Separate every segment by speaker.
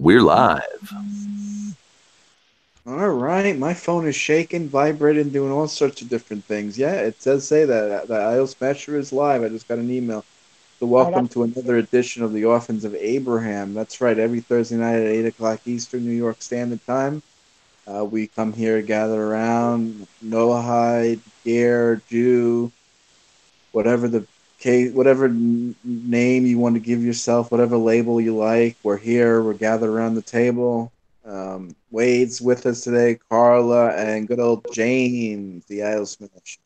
Speaker 1: We're live.
Speaker 2: All right, my phone is shaking, vibrating, doing all sorts of different things. Yeah, it does say that the IO Smasher is live. I just got an email. So
Speaker 3: Oh,
Speaker 2: welcome
Speaker 3: that's
Speaker 2: to another edition of the Orphans of Abraham. That's right, every Thursday night at 8 o'clock Eastern New York Standard Time. We come here, gather around, Noahide, Ger, Jew, whatever the case, whatever name you want to give yourself, whatever label you like. We're here. We're gathered around the table. Wade's with us today, Carla, and good old James, the Isle Smash.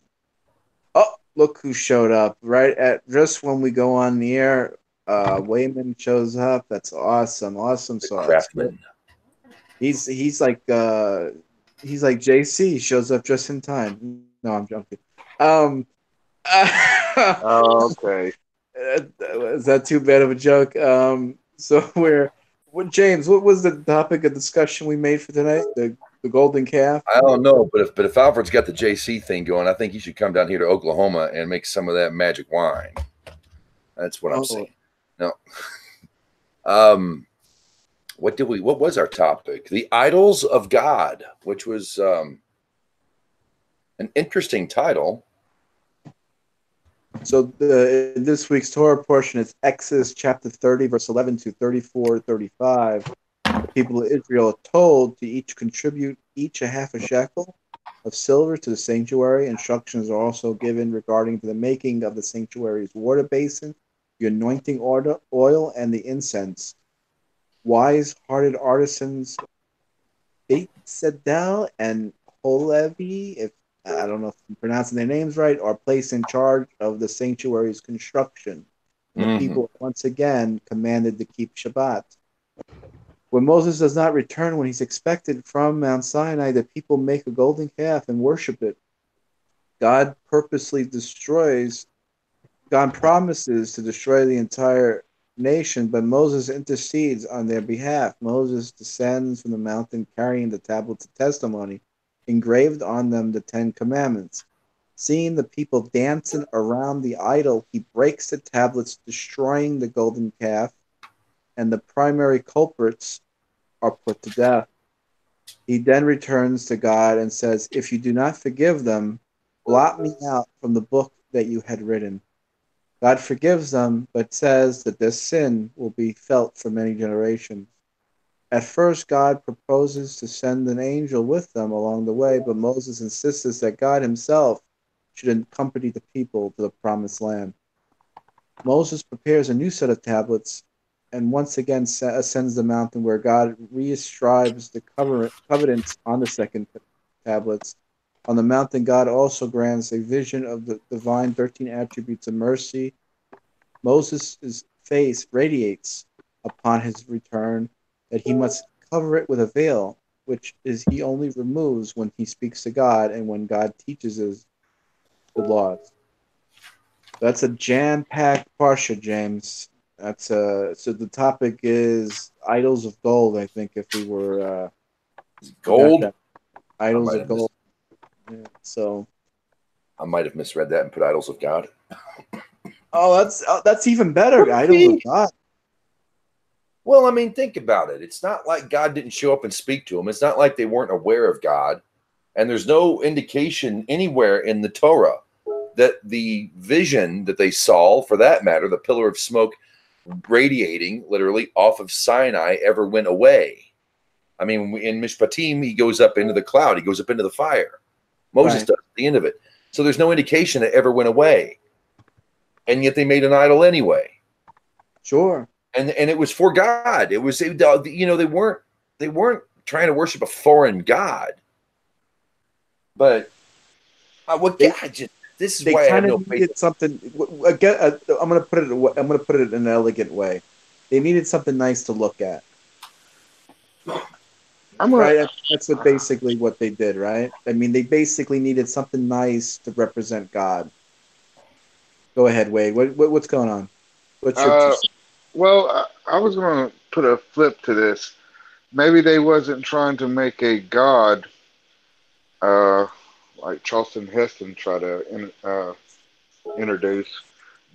Speaker 2: Oh, look who showed up right at just when we go on the air. Wayman shows up. That's awesome, awesome
Speaker 1: The
Speaker 2: sauce.
Speaker 1: Craftman.
Speaker 2: He's like JC shows up just in time. No, I'm joking.
Speaker 3: okay.
Speaker 2: Is that too bad of a joke? So James, what was the topic of discussion we made for tonight? The golden calf.
Speaker 1: I don't know, but if Alfred's got the JC thing going, I think he should come down here to Oklahoma and make some of that magic wine. That's what I'm
Speaker 2: Oh.
Speaker 1: saying. No. What was our topic? The idols of God, which was an interesting title.
Speaker 2: So this week's Torah portion is Exodus chapter 30, verse 11 to 34, 35. The people of Israel are told to each contribute each a half a shekel of silver to the sanctuary. Instructions are also given regarding the making of the sanctuary's water basin, the anointing oil, and the incense. Wise-hearted artisans Beitsedel and Holevi, if I don't know if I'm pronouncing their names right, are placed in charge of the sanctuary's construction. And the people once again commanded to keep Shabbat. When Moses does not return when he's expected from Mount Sinai, the people make a golden calf and worship it. God promises to destroy the entire nation, but Moses intercedes on their behalf. Moses descends from the mountain carrying the tablets of testimony, engraved on them the Ten Commandments. Seeing the people dancing around the idol, he breaks the tablets, destroying the golden calf, and the primary culprits are put to death. He then returns to God and says, "If you do not forgive them, blot me out from the book that you had written." God forgives them, but says that their sin will be felt for many generations. At first, God proposes to send an angel with them along the way, but Moses insists that God himself should accompany the people to the promised land. Moses prepares a new set of tablets and once again ascends the mountain where God reascribes the covenants on the second tablets. On the mountain, God also grants a vision of the divine 13 attributes of mercy. Moses' face radiates upon his return that he must cover it with a veil, which is he only removes when he speaks to God and when God teaches us the laws. That's a jam-packed Parsha, James. So the topic is idols of gold. I think if we were got
Speaker 1: Gold?
Speaker 2: that idols of gold. Yeah, so
Speaker 1: I might have misread that and put idols of God.
Speaker 2: that's even better. Idols of God.
Speaker 1: Well, I mean, think about it. It's not like God didn't show up and speak to them. It's not like they weren't aware of God. And there's no indication anywhere in the Torah that the vision that they saw, for that matter, the pillar of smoke radiating literally off of Sinai, ever went away. I mean, in Mishpatim, he goes up into the cloud. He goes up into the fire. Moses
Speaker 2: Right.
Speaker 1: does at the end of it. So there's no indication it ever went away. And yet they made an idol anyway.
Speaker 2: Sure.
Speaker 1: And it was for God. It was, they weren't trying to worship a foreign God. But this is
Speaker 2: They
Speaker 1: why I have
Speaker 2: kind
Speaker 1: no
Speaker 2: of
Speaker 1: faith.
Speaker 2: needed something. Again, I'm gonna put it in an elegant way. They needed something nice to look at. Right? That's basically what they did, right? I mean, they basically needed something nice to represent God. Go ahead, Wade. What's going on? What's your two cents?
Speaker 3: Well, I was going to put a flip to this. Maybe they wasn't trying to make a god, like Charleston Heston tried to introduce,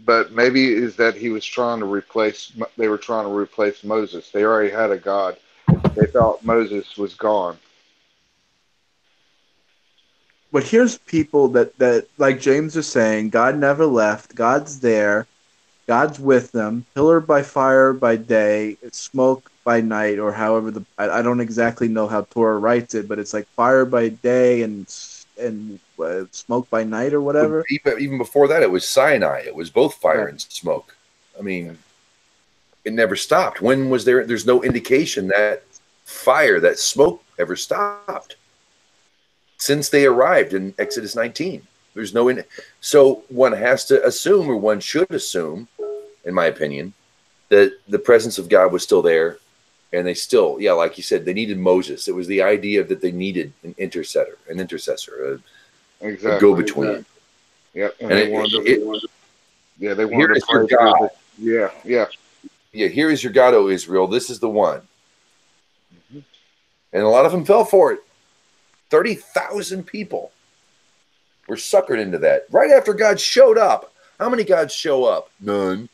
Speaker 3: but maybe is that he was trying to replace. They were trying to replace Moses. They already had a god. they thought Moses was gone.
Speaker 2: But here's people that like James is saying, God never left. God's there. God's with them. Pillar by fire by day, smoke by night, or however I don't exactly know how Torah writes it, but it's like fire by day and smoke by night or whatever.
Speaker 1: Even before that, it was Sinai. It was both fire
Speaker 2: Right.
Speaker 1: and smoke. I mean, it never stopped. When was there? There's no indication that fire, that smoke, ever stopped since they arrived in Exodus 19. There's no so one has to assume, or one should assume, in my opinion, that the presence of God was still there, and they still, yeah, like you said, they needed Moses. It was the idea that they needed an intercessor, a go-between.
Speaker 3: Yep. And
Speaker 1: they
Speaker 3: they wanted
Speaker 1: here
Speaker 3: to
Speaker 1: is your
Speaker 3: pray
Speaker 1: God.
Speaker 3: through the,
Speaker 1: Yeah, here is your God, O Israel. This is the one. And a lot of them fell for it. 30,000 people were suckered into that right after God showed up. How many gods show up? None.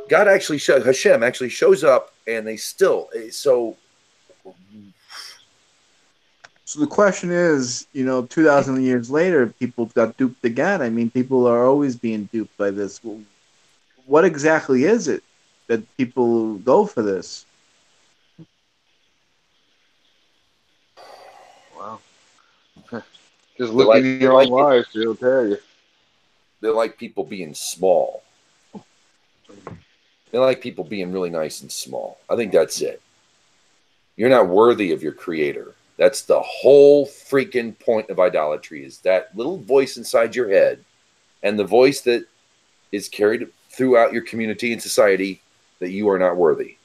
Speaker 1: Hashem actually shows up, and they still, so
Speaker 2: the question is, 2,000 years later, people got duped again. I mean, people are always being duped by this. Well, what exactly is it that people go for this?
Speaker 3: Wow. Just look in your own lives, it'll tell you.
Speaker 1: They like people being small. They like people being really nice and small. I think that's it. You're not worthy of your creator. That's the whole freaking point of idolatry, is that little voice inside your head, and the voice that is carried throughout your community and society, that you are not worthy.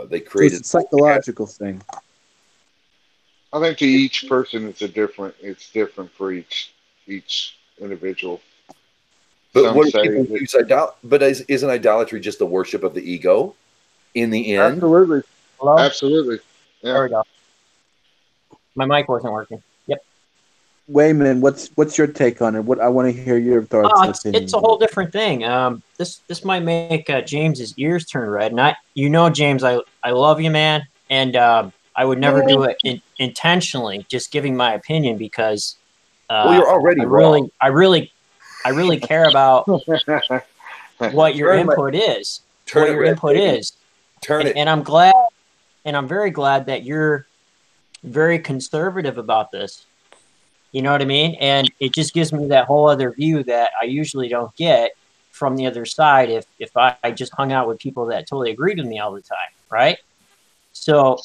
Speaker 1: They created
Speaker 2: It's a psychological thing.
Speaker 3: I think to each person it's different for each individual.
Speaker 1: But
Speaker 3: Some
Speaker 1: what do
Speaker 3: say
Speaker 1: people use But isn't idolatry just the worship of the ego in the end?
Speaker 3: absolutely.
Speaker 4: Hello?
Speaker 3: Absolutely. Yeah.
Speaker 4: There we go. My mic wasn't working. Yep.
Speaker 2: Wayman, what's your take on it? What I want to hear your thoughts.
Speaker 4: It's a whole different thing. This might make James's ears turn red. And James, I love you, man, and I would never do it intentionally. Just giving my opinion because
Speaker 1: well, you're already wrong.
Speaker 4: I really care about what your input is. And I'm glad, and I'm very glad that you're very conservative about this. You know what I mean? And it just gives me that whole other view that I usually don't get from the other side if I just hung out with people that totally agreed with me all the time, right? So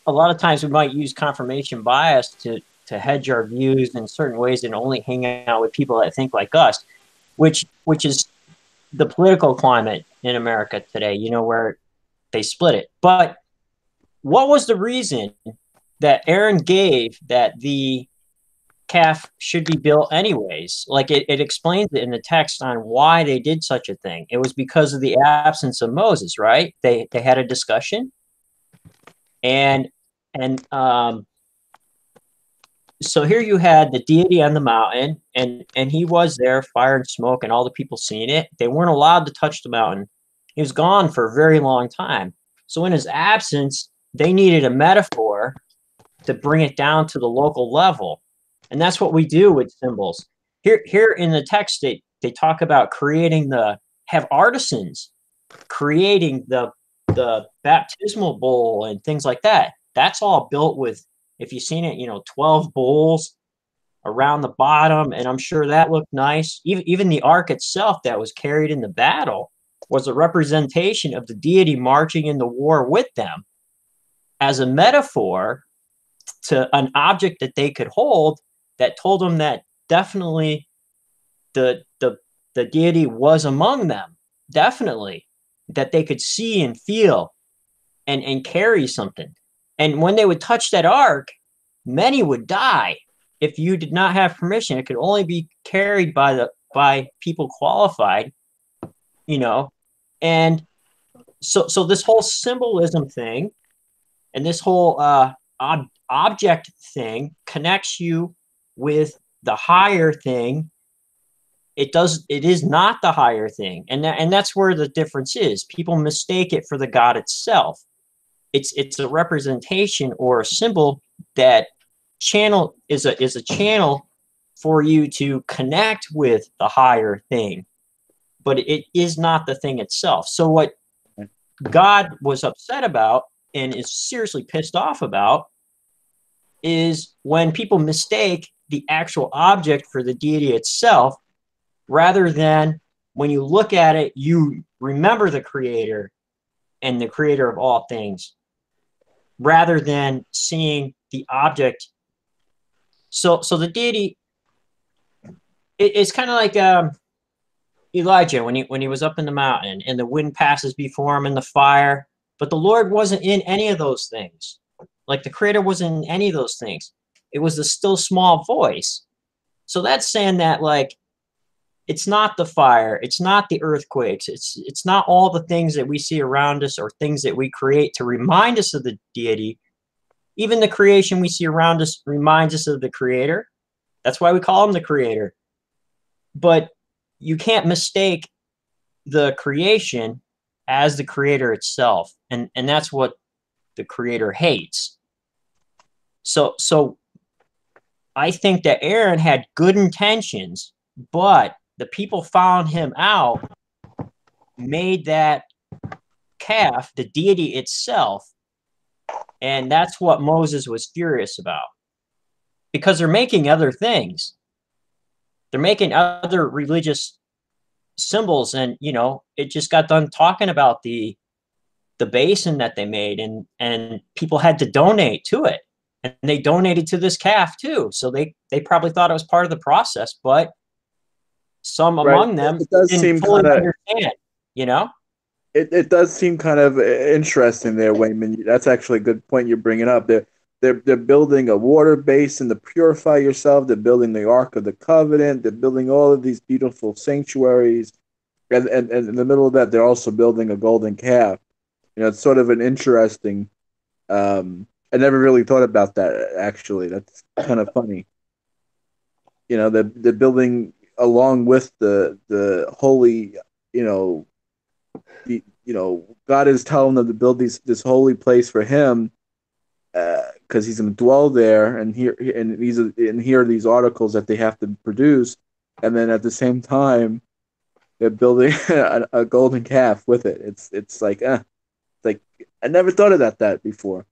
Speaker 4: a lot of times we might use confirmation bias to hedge our views in certain ways and only hang out with people that think like us, which is the political climate in America today, where they split it. But what was the reason that Aaron gave that the calf should be built anyways? Like it explains it in the text on why they did such a thing. It was because of the absence of Moses, right? They had a discussion, and so here you had the deity on the mountain, and he was there, fire and smoke, and all the people seeing it. They weren't allowed to touch the mountain. He was gone for a very long time. So in his absence, they needed a metaphor to bring it down to the local level. And that's what we do with symbols. Here in the text, they talk about have artisans creating the baptismal bowl and things like that. That's all built with, if you've seen it, 12 bowls around the bottom. And I'm sure that looked nice. Even the ark itself that was carried in the battle was a representation of the deity marching in the war with them as a metaphor to an object that they could hold that told them that definitely the deity was among them, definitely, that they could see and feel and carry something. And when they would touch that ark, many would die if you did not have permission. It could only be carried by people qualified, And so this whole symbolism thing and this whole object thing connects you with the higher thing it is not the higher thing, and that's where the difference is. People mistake it for the God itself. It's a representation or a symbol that channel is a channel for you to connect with the higher thing, but it is not the thing itself. So what God was upset about and is seriously pissed off about is when people mistake the actual object for the deity itself, rather than when you look at it, you remember the creator and the creator of all things, rather than seeing the object. So the deity, it's kind of like Elijah when he was up in the mountain and the wind passes before him and the fire, but the Lord wasn't in any of those things. Like the creator wasn't in any of those things. It was the still small voice. So that's saying that, like, it's not the fire, it's not the earthquakes, it's not all the things that we see around us or things that we create to remind us of the deity. Even the creation we see around us reminds us of the creator. That's why we call him the creator. But you can't mistake the creation as the creator itself. And that's what the creator hates. So I think that Aaron had good intentions, but the people found him out, made that calf the deity itself, and that's what Moses was furious about. Because they're making other things. They're making other religious symbols, and it just got done talking about the basin that they made, and people had to donate to it. And they donated to this calf too. So they probably thought it was part of the process, but some among them didn't fully understand,
Speaker 2: It does seem kind of interesting there, Wayman. That's actually a good point you're bringing up. They're building a water basin to purify yourself. They're building the Ark of the Covenant. They're building all of these beautiful sanctuaries. And in the middle of that, they're also building a golden calf. It's sort of an interesting... I never really thought about that, actually. That's kind of funny. They're building along with the holy, God is telling them to build this holy place for him, because he's going to dwell there, and here are these articles that they have to produce, and then at the same time they're building a golden calf with it. It's like I never thought of that before.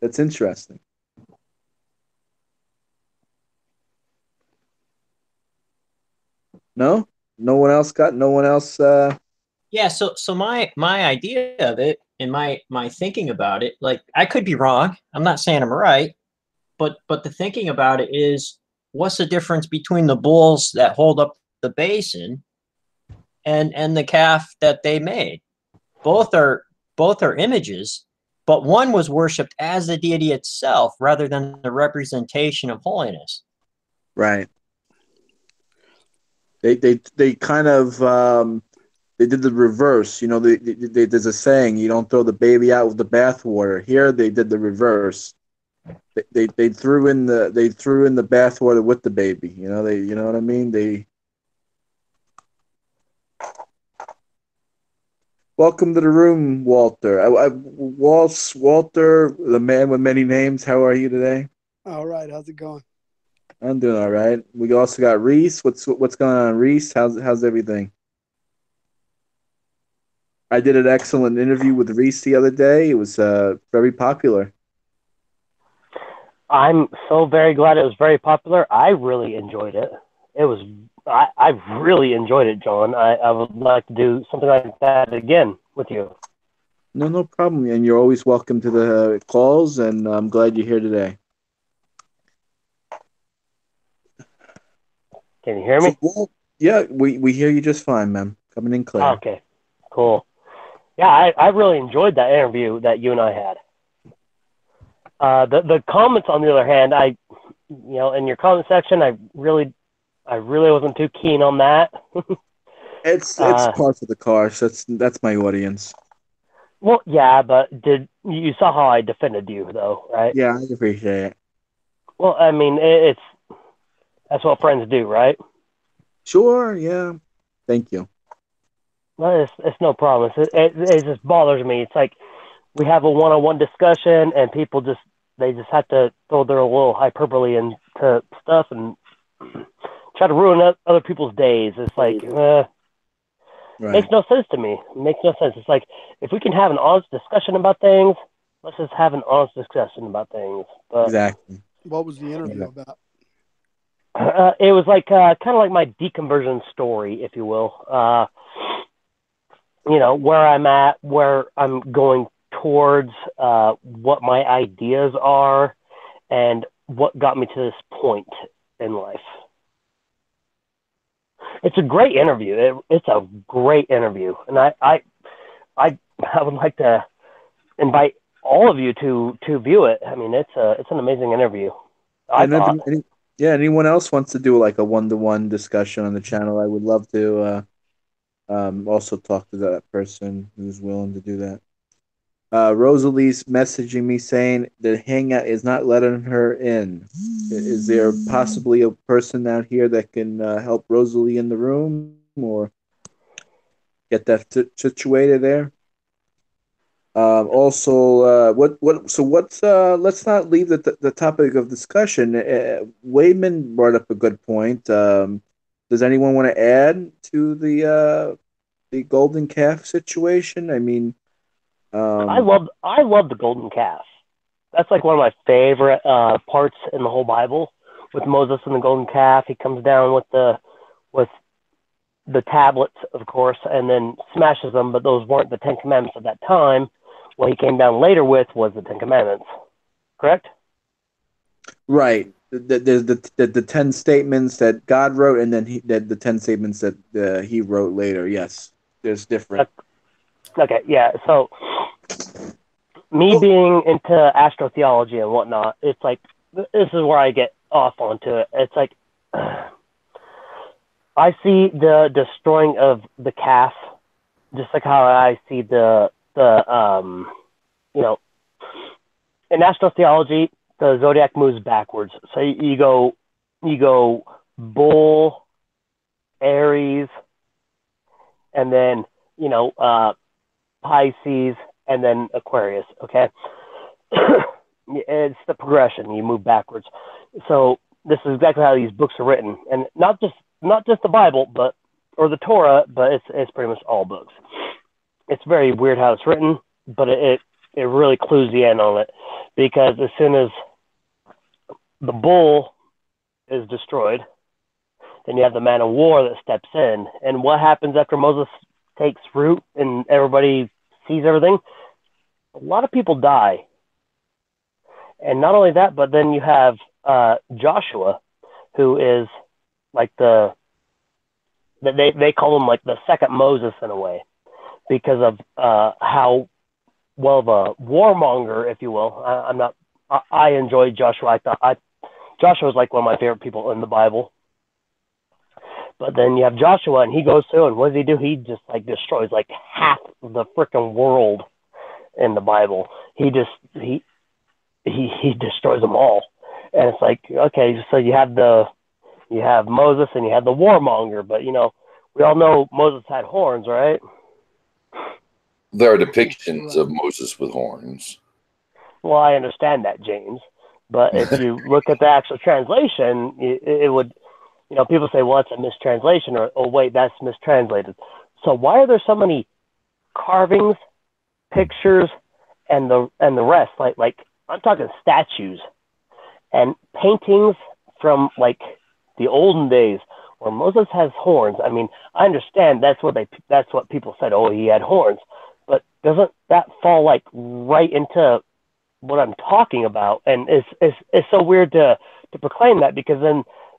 Speaker 2: That's interesting. No one else.
Speaker 4: Yeah. So my idea of it and my thinking about it, like, I could be wrong. I'm not saying I'm right, but the thinking about it is, what's the difference between the bulls that hold up the basin and the calf that they made? Both are images, but one was worshipped as the deity itself rather than the representation of holiness.
Speaker 2: Right. They kind of they did the reverse. There's a saying, you don't throw the baby out with the bathwater. Here they did the reverse. They threw in the bathwater with the baby. You know what I mean? Welcome to the room, Walter. Walter, the man with many names. How are you today?
Speaker 5: All right. How's it going?
Speaker 2: I'm doing all right. We also got Reese. What's going on, Reese? How's everything? I did an excellent interview with Reese the other day. It was very popular.
Speaker 6: I'm so very glad it was very popular. I really enjoyed it. I really enjoyed it, John. I would like to do something like that again with you.
Speaker 2: No problem. And you're always welcome to the calls, and I'm glad you're here today.
Speaker 6: Can you hear me?
Speaker 2: Yeah, we hear you just fine, man. Coming in clear.
Speaker 6: Okay, cool. Yeah, I really enjoyed that interview that you and I had. The comments, on the other hand, in your comment section, I really wasn't too keen on that.
Speaker 2: It's part of the course. That's my audience.
Speaker 6: Well, yeah, but you saw how I defended you, though, right?
Speaker 2: Yeah, I appreciate it.
Speaker 6: Well, I mean, that's what friends do, right?
Speaker 2: Sure, yeah. Thank you.
Speaker 6: Well, it's no problem. It just bothers me. It's like we have a one-on-one discussion, and people they just have to throw their little hyperbole into stuff and try to ruin other people's days. It's like,
Speaker 2: Right.
Speaker 6: makes no sense to me. It makes no sense. It's like, if we can have an honest discussion about things, let's just have an honest discussion about things. But,
Speaker 2: Exactly.
Speaker 5: What was the interview about?
Speaker 6: it was like kind of like my deconversion story, if you will. You know, where I'm at, where I'm going towards, what my ideas are, and what got me to this point in life. It's a great interview. It's a great interview, and I would like to invite all of you to view it. I mean, it's an amazing interview.
Speaker 2: Anyone else wants to do like a one-to-one discussion on the channel, I would love to also talk to that person who's willing to do that. Rosalie's messaging me saying that Hangout is not letting her in. Is there possibly a person out here that can help Rosalie in the room or get that situated there? Also, let's not leave the topic of discussion. Wayman brought up a good point. Does anyone want to add to the golden calf situation? I mean,
Speaker 6: I love the golden calf. That's like one of my favorite parts in the whole Bible, with Moses and the golden calf. He comes down with the tablets, of course, and then smashes them. But those weren't the Ten Commandments at that time. What he came down later with was the Ten Commandments. Correct?
Speaker 2: Right. There's the 10 statements that God wrote, and then the 10 statements that he wrote later. Yes, there's different.
Speaker 6: Okay, yeah. So, me being into astrotheology and whatnot, it's like, this is where I get off onto it. It's like, I see the destroying of the calf, just like how I see the you know, in astrotheology, the zodiac moves backwards. So you go Bull, Aries, and then, you know, Pisces, and then Aquarius, okay? It's the progression. You move backwards. So this is exactly how these books are written. And not just the Bible, or the Torah, but it's pretty much all books. It's very weird how it's written, but it really clues you in on it. Because as soon as the bull is destroyed, then you have the man of war that steps in. And what happens after Moses takes root and everybody sees everything? A lot of people die. And not only that, but then you have Joshua, who is like they call him like the second Moses in a way, because of how well of a warmonger, if you will. I enjoyed Joshua. Joshua was like one of my favorite people in the Bible. But then you have Joshua, and he goes through, and what does he do? He just like destroys like half of the freaking world in the Bible. He destroys them all. And it's like, okay, so you have Moses and you have the warmonger, but you know, we all know Moses had horns, right?
Speaker 1: There are depictions of Moses with horns.
Speaker 6: Well, I understand that, James. But if you look at the actual translation, it would, you know, people say, well, it's a mistranslation, or, oh, wait, that's mistranslated. So why are there so many carvings, pictures, and the rest? Like I'm talking statues and paintings from like the olden days where Moses has horns. I mean, I understand that's what people said. Oh, he had horns, but doesn't that fall like right into what I'm talking about? And it's so weird to proclaim that, because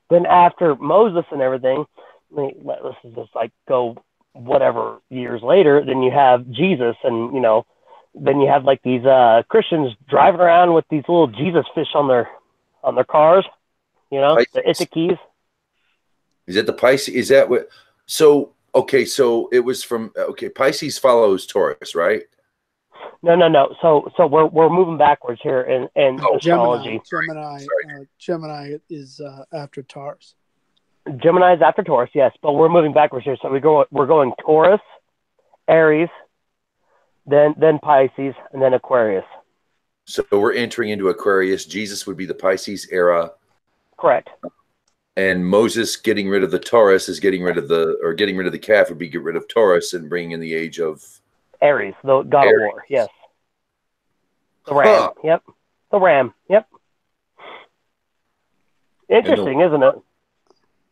Speaker 6: then after Moses and everything, let's just like go whatever years later, then you have Jesus, and you know, then you have like these Christians driving around with these little Jesus fish on their cars, you know, Pisces. The Itakis.
Speaker 1: Is that the Pisces? Is that what? So okay, so it was from Pisces follows Taurus, right?
Speaker 6: No. So we're moving backwards here in astrology.
Speaker 5: Gemini is after Taurus.
Speaker 6: Gemini's after Taurus, yes, but we're moving backwards here. So we're going Taurus, Aries, then Pisces, and then Aquarius.
Speaker 1: So we're entering into Aquarius. Jesus would be the Pisces era.
Speaker 6: Correct.
Speaker 1: And Moses getting rid of the Taurus is getting rid of the calf would be get rid of Taurus and bring in the age of
Speaker 6: Aries, the god of war. Yes. The ram. Yep. The ram. Yep. Interesting, isn't it?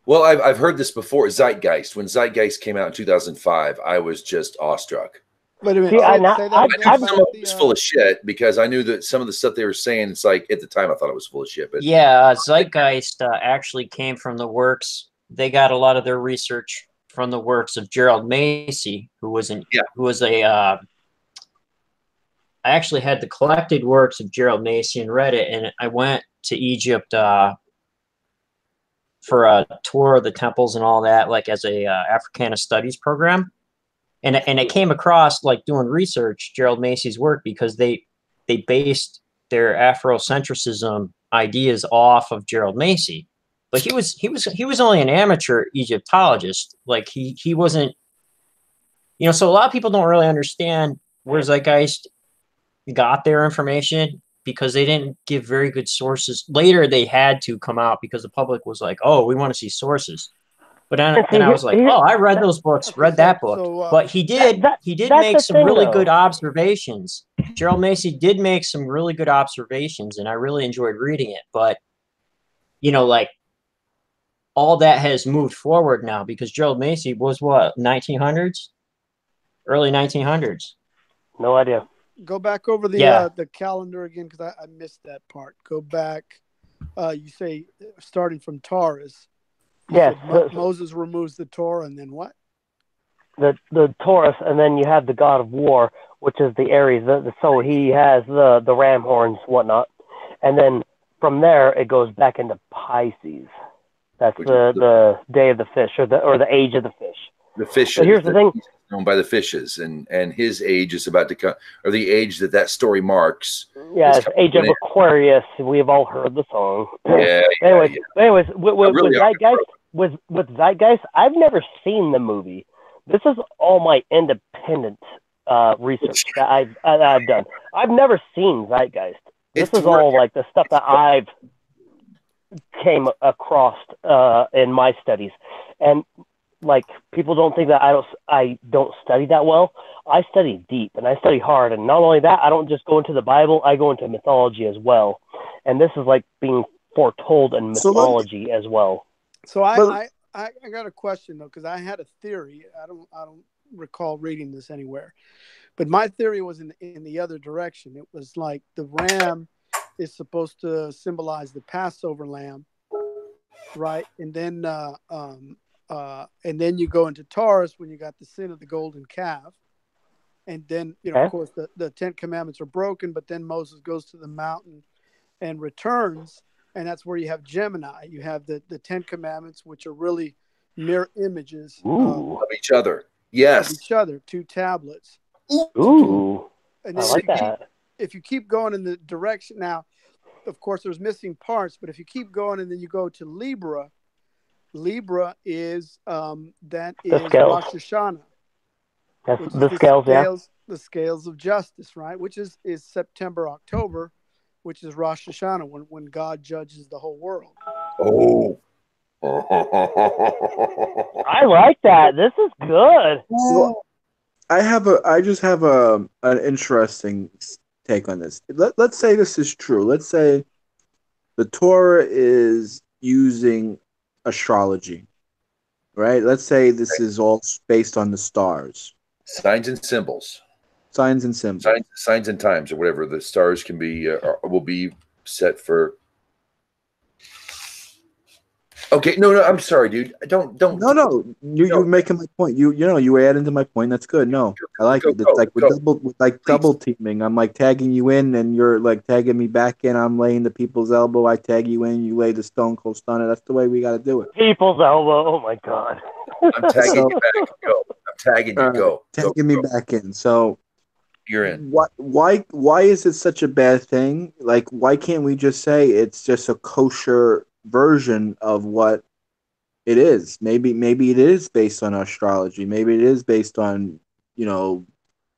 Speaker 1: Well, I've heard this before. Zeitgeist. When Zeitgeist came out in 2005, I was just awestruck.
Speaker 5: Wait a minute.
Speaker 6: See,
Speaker 1: I knew some of it was full of shit because I knew that some of the stuff they were saying, it's like at the time I thought it was full of shit. But
Speaker 4: yeah, Zeitgeist actually came from the works. They got a lot of their research from the works of Gerald Macy, who was I actually had the collected works of Gerald Macy and read it, and I went to Egypt for a tour of the temples and all that, like as a Africana Studies program. And I came across, like doing research, Gerald Macy's work, because they based their Afrocentrism ideas off of Gerald Macy. But he was only an amateur Egyptologist. Like he wasn't, so a lot of people don't really understand where Zeitgeist got their information, because they didn't give very good sources. Later they had to come out because the public was like, oh, we want to see sources. But then I was like, oh, I read those books, read that book. But he did make some really good observations. Gerald Macy did make some really good observations, and I really enjoyed reading it. But, like, all that has moved forward now, because Gerald Macy was what, 1900s? Early 1900s.
Speaker 6: No idea.
Speaker 5: Go back over the calendar again, because I missed that part. Go back. You say starting from Taurus.
Speaker 6: Yes.
Speaker 5: Moses removes the Torah, and then what?
Speaker 6: The Taurus, and then you have the god of war, which is the Aries. So he has the ram horns, whatnot, and then from there it goes back into Pisces. That's the day of the fish, or the age of the fish.
Speaker 1: The fishes.
Speaker 6: So here's the thing.
Speaker 1: Known by the fishes, and his age is about to come, or the age that story marks.
Speaker 6: Yeah, it's age of Aquarius. We've all heard the song.
Speaker 1: Yeah.
Speaker 6: Anyways, with Zeitgeist, I've never seen the movie. This is all my independent research that I've done. I've never seen Zeitgeist. This is all like the stuff that I've came across in my studies, and like people don't think that I don't study that well. I study deep and I study hard, and not only that, I don't just go into the Bible. I go into mythology as well, and this is like being foretold in mythology as well.
Speaker 5: So I got a question though, because I had a theory. I don't recall reading this anywhere, but my theory was in the other direction. It was like the ram is supposed to symbolize the Passover lamb, right? And then you go into Taurus when you got the sin of the golden calf, and then of course the 10 commandments are broken. But then Moses goes to the mountain and returns. And that's where you have Gemini. You have the 10 commandments, which are really mirror images
Speaker 1: of each other. Yes.
Speaker 5: Of each other, 2 tablets.
Speaker 6: Ooh.
Speaker 5: And then
Speaker 6: I like that.
Speaker 5: If you keep going in the direction, now, of course, there's missing parts, but if you keep going and then you go to Libra is Rosh Hashanah.
Speaker 6: That's the scales, yeah.
Speaker 5: The scales of justice, right? Which is September, October, which is Rosh Hashanah, when God judges the whole world.
Speaker 1: Oh.
Speaker 6: I like that. This is good.
Speaker 2: So I just have an interesting take on this. Let's say this is true. Let's say the Torah is using astrology, right? Let's say this is all based on the stars.
Speaker 1: Signs and symbols.
Speaker 2: Signs and symbols.
Speaker 1: Signs and times, or whatever the stars can be, will be set for. Okay, no, I'm sorry, dude. Don't.
Speaker 2: No. You're making my point. You add into my point. That's good. No, I like it. It's like double teaming. I'm like tagging you in, and you're like tagging me back in. I'm laying the people's elbow. I tag you in. You lay the Stone Cold Stunner. That's the way we got to do it.
Speaker 6: People's elbow. Oh my God.
Speaker 1: I'm tagging you back. Go. I'm tagging you. Go.
Speaker 2: Tagging me back in. So.
Speaker 1: You're in.
Speaker 2: Why is it such a bad thing? Like, why can't we just say it's just a kosher version of what It is. Maybe it is based on astrology. Maybe it is based on, you know,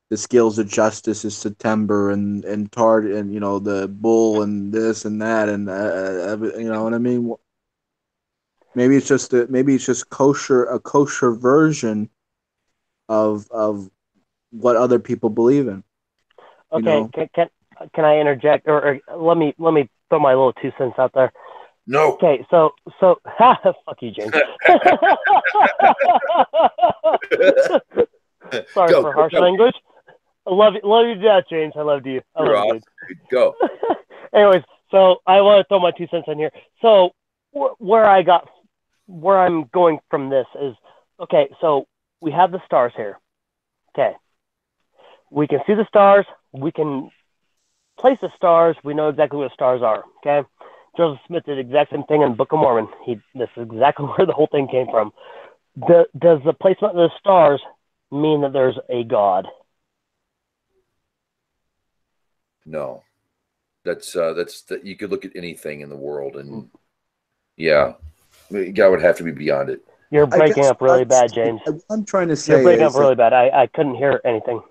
Speaker 2: the scales of justice is September and Tard and the bull and this and that and you know what I mean. Maybe it's just a kosher version of what other people believe in.
Speaker 6: Okay, can I interject or let me throw my little 2 cents out there.
Speaker 1: No.
Speaker 6: Okay, so fuck you, James. Sorry for harsh language. I love you to death, James. I love you. I love you, dude.
Speaker 1: Go.
Speaker 6: Anyways, so I want to throw my 2 cents in here. So where I'm going from this is, okay, so we have the stars here. Okay. We can see the stars. We can place the stars. We know exactly what stars are. Okay. Joseph Smith did the exact same thing in the Book of Mormon. This is exactly where the whole thing came from. Does the placement of the stars mean that there's a God?
Speaker 1: No. That's you could look at anything in the world, and yeah, God would have to be beyond it.
Speaker 6: You're breaking up really bad, James.
Speaker 2: I'm trying to say
Speaker 6: you're breaking up really bad. I couldn't hear anything.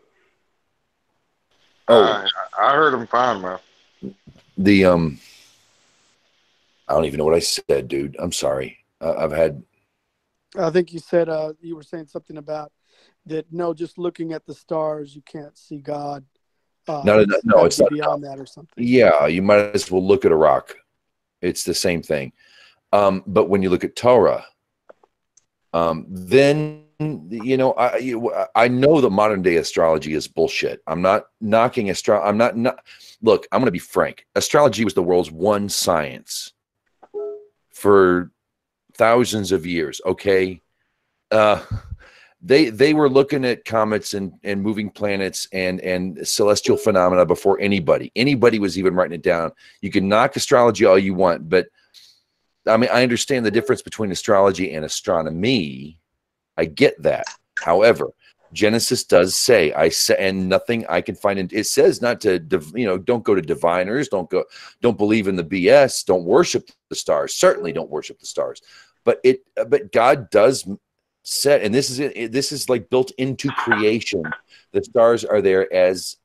Speaker 3: Oh, I heard him fine, man.
Speaker 1: I don't even know what I said, dude. I'm sorry.
Speaker 5: I think you said you were saying something about that. No, just looking at the stars, you can't see God.
Speaker 1: No, it's not
Speaker 5: beyond that or something.
Speaker 1: Yeah, you might as well look at a rock. It's the same thing. But when you look at Torah, then I know the modern day astrology is bullshit. I'm not knocking astrology. Look, I'm going to be frank. Astrology was the world's one science for thousands of years. Okay. They were looking at comets and moving planets and celestial phenomena before anybody was even writing it down. You can knock astrology all you want, but I mean, I understand the difference between astrology and astronomy. I get that. However, Genesis does say, and nothing I can find it says not to, don't go to diviners, don't believe in the BS, don't worship the stars. Certainly don't worship the stars. But God does set, and this is like built into creation. The stars are there as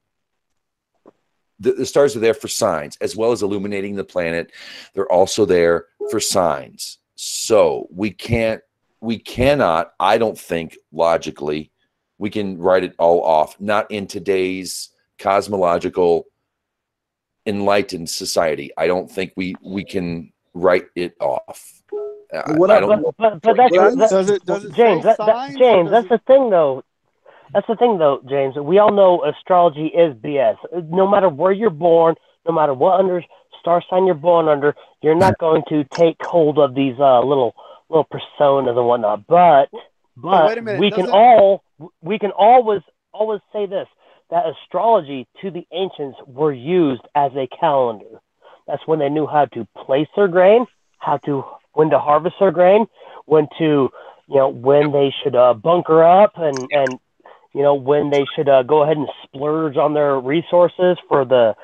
Speaker 1: the stars are there for signs, as well as illuminating the planet. They're also there for signs. So we cannot, I don't think logically, we can write it all off. Not in today's cosmological enlightened society. I don't think we can write it off.
Speaker 6: But that's James. James, that's the thing, though. That's the thing, though, James. We all know astrology is BS. No matter where you're born, no matter what star sign you're born under, you're not going to take hold of these little personas and whatnot. But
Speaker 5: wait a minute,
Speaker 6: we can always say this, that astrology to the ancients were used as a calendar. That's when they knew how to place their grain, when to harvest their grain, when they should bunker up and when they should go ahead and splurge on their resources for the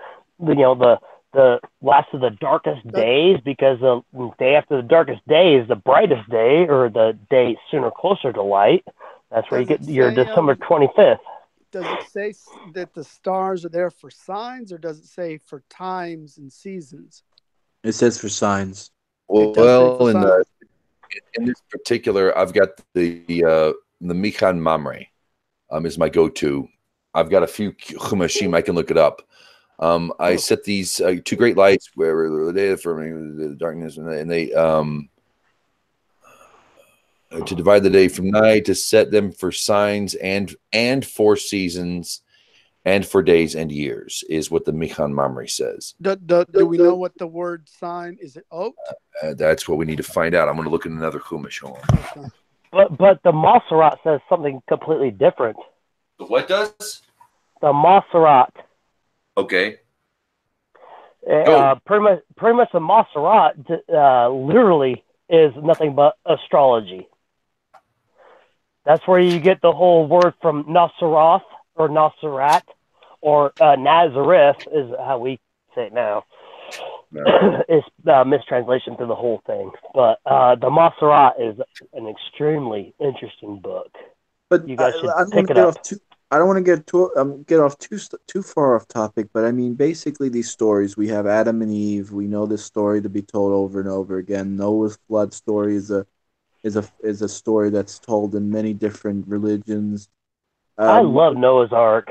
Speaker 6: last of the darkest days, because the day after the darkest day is the brightest day, or the day sooner closer to light. That's where you get your December 25th.
Speaker 5: Does it say that the stars are there for signs, or does it say for times and seasons?
Speaker 2: It says for signs.
Speaker 1: Well, in this particular, I've got the Michan Mamre is my go-to. I've got a few chumashim. I can look it up. I set these two great lights where the day for the darkness, and they to divide the day from night, to set them for signs and for seasons and for days and years, is what the Michan Mamre says.
Speaker 5: Do we know what the word sign is? It oat?
Speaker 1: That's what we need to find out. I'm going to look at another chumash.
Speaker 5: Okay.
Speaker 6: But the Maserat says something completely different.
Speaker 1: The what does?
Speaker 6: The Maserat.
Speaker 1: Okay.
Speaker 6: Pretty much the Maserat literally is nothing but astrology. That's where you get the whole word from Nasaroth or Nasarat or Nazareth is how we say it now. It's mistranslation through the whole thing. But the Maserat is an extremely interesting book.
Speaker 2: But
Speaker 6: You guys should
Speaker 2: I don't
Speaker 6: pick
Speaker 2: want to
Speaker 6: it
Speaker 2: get
Speaker 6: up.
Speaker 2: off too. I don't want to get off too far off topic. But I mean, basically, these stories we have Adam and Eve. We know this story to be told over and over again. Noah's flood story is a story that's told in many different religions.
Speaker 6: I love Noah's Ark.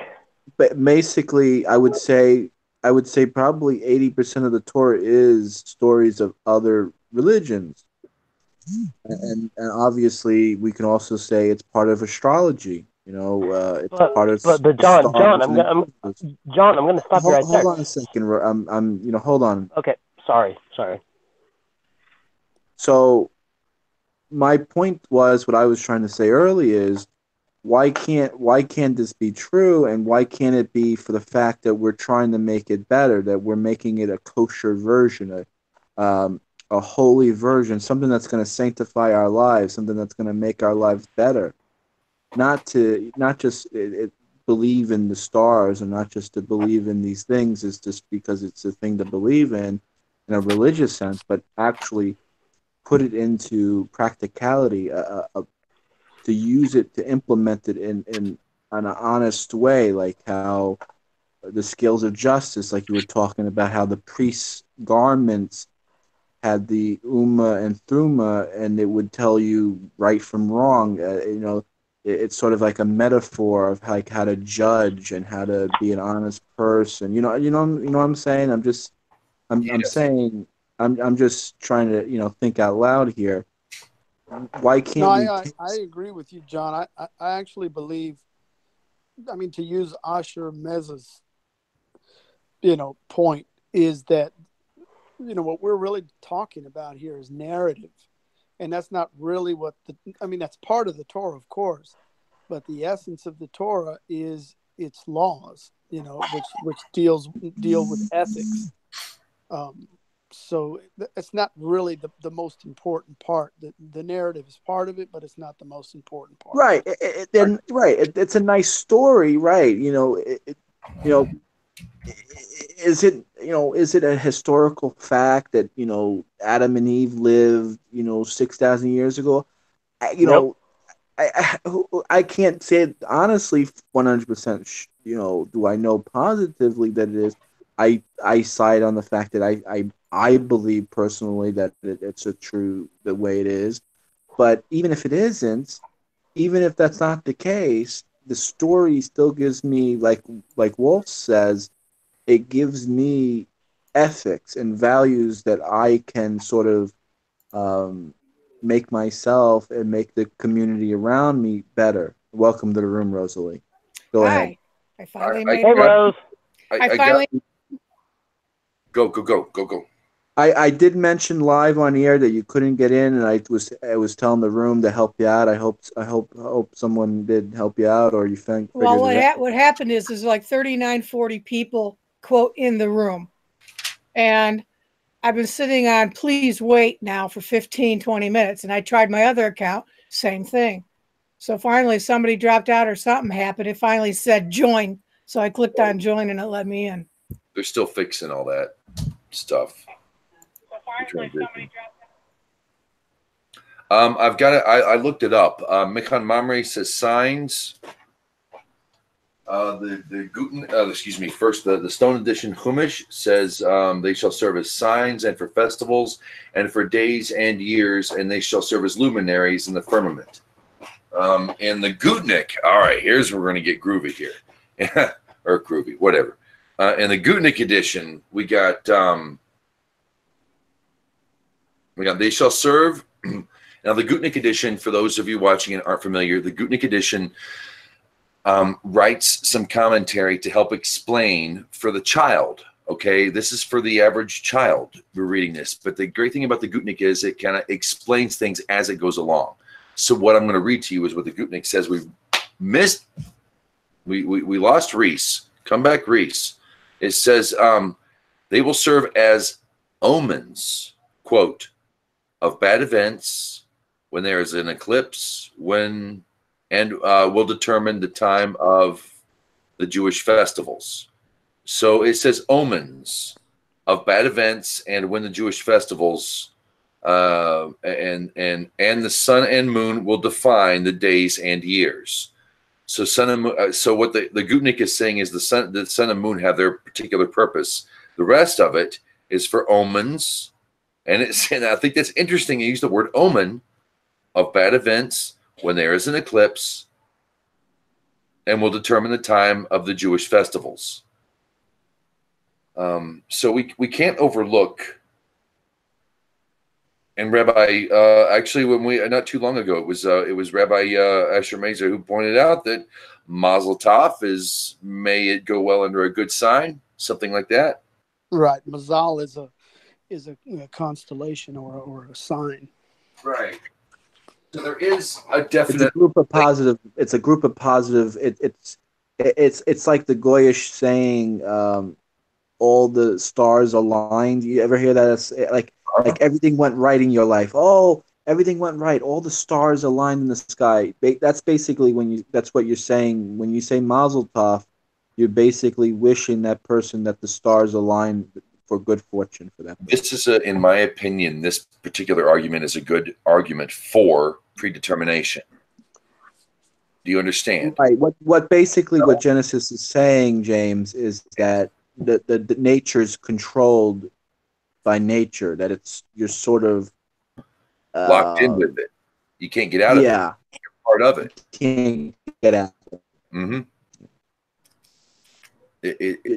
Speaker 2: But basically, I would say probably 80% of the Torah is stories of other religions, and obviously we can also say it's part of astrology. It's part of
Speaker 6: But
Speaker 2: stars
Speaker 6: John,
Speaker 2: and eclipses.
Speaker 6: John, I'm going to stop you right there.
Speaker 2: Hold on a second. Hold on.
Speaker 6: Okay, sorry.
Speaker 2: So my point was what I was trying to say earlier is why can't this be true, and why can't it be for the fact that we're trying to make it better, that we're making it a kosher version, a holy version, something that's going to sanctify our lives, something that's going to make our lives better, not just believe in the stars, and not just to believe in these things is just because it's a thing to believe in a religious sense, but actually put it into practicality, to use it, to implement it in an honest way, like how the scales of justice, like you were talking about, how the priests' garments had the Ummah and Thruma, and it would tell you right from wrong. It's sort of like a metaphor of like how to judge and how to be an honest person. You know what I'm saying. I'm
Speaker 1: Yes.
Speaker 2: saying I'm just trying to think out loud here. Why can't
Speaker 5: No,
Speaker 2: we?
Speaker 5: I agree with you, John. I actually believe, I mean, to use Asher Mez's, point is that, what we're really talking about here is narrative. And that's not really that's part of the Torah, of course, but the essence of the Torah is its laws, which deal with ethics. So it's not really the most important part. The narrative is part of it, but it's not the most important part.
Speaker 2: Right. It's a nice story, right? Is it a historical fact that Adam and Eve lived 6,000 years ago?
Speaker 6: Nope.
Speaker 2: I can't say it honestly 100%. Do I know positively that it is? I side on the fact that I believe personally that it's the way it is. But even if it isn't, even if that's not the case, the story still gives me, like Wolf says, it gives me ethics and values that I can sort of make myself and make the community around me better. Welcome to the room, Rosalie. Go ahead.
Speaker 7: I finally
Speaker 6: Hey, Rose.
Speaker 7: I finally.
Speaker 1: Go.
Speaker 2: I did mention live on the air that you couldn't get in, and I was telling the room to help you out. I hope someone did help you out, or you figured
Speaker 7: Well,
Speaker 2: it out.
Speaker 7: what happened is there's like 39, 40 people, quote, in the room. And I've been sitting on please wait now for 15, 20 minutes. And I tried my other account, same thing. So finally somebody dropped out or something happened. It finally said join. So I clicked on join and it let me in.
Speaker 1: They're still fixing all that stuff. I've got it. I looked it up. Michan Mamre says signs. The Guten, first the Stone Edition Chumash says they shall serve as signs and for festivals and for days and years, and they shall serve as luminaries in the firmament. And the Gutnik, all right, here's where we're going to get groovy here, or groovy, whatever. In the Gutnik edition, we got they shall serve. Now, the Gutnik edition, for those of you watching and aren't familiar, the Gutnik edition writes some commentary to help explain for the child. Okay, this is for the average child. We're reading this, but the great thing about the Gutnik is it kind of explains things as it goes along. So what I'm going to read to you is what the Gutnik says. We lost Reese. Come back, Reese. It says they will serve as omens, quote, of bad events when there is an eclipse, and will determine the time of the Jewish festivals. So it says omens. of bad events, and when the Jewish festivals, and the sun and moon will define the days and years. So sun and moon, so what the Gutnik is saying is the sun and moon have their particular purpose. The rest of it is for omens, and I think that's interesting. You use the word omen of bad events when there is an eclipse, and will determine the time of the Jewish festivals. So we can't overlook. And Rabbi, actually, when we not too long ago, it was Rabbi Asher Mazer who pointed out that Mazel Tov is may it go well under a good sign, something like that.
Speaker 5: Right, Mazal is a constellation or a sign.
Speaker 1: Right. So there is a definite.
Speaker 2: It's a group of positive. It's a group of positive. It's like the Goyish saying, all the stars aligned. You ever hear that? It's like everything went right in your life. Oh, everything went right. All the stars aligned in the sky. That's basically that's what you're saying. When you say Mazel Tov, you're basically wishing that person that the stars align for good fortune for them.
Speaker 1: This is, in my opinion, this particular argument is a good argument for predetermination. Do you understand?
Speaker 2: Right. What basically what Genesis is saying, James, is that the nature is controlled by nature. That you're sort of
Speaker 1: locked in with it. You can't get out of it.
Speaker 2: Yeah,
Speaker 1: you're part of it.
Speaker 2: Can't get out.
Speaker 1: Mm-hmm.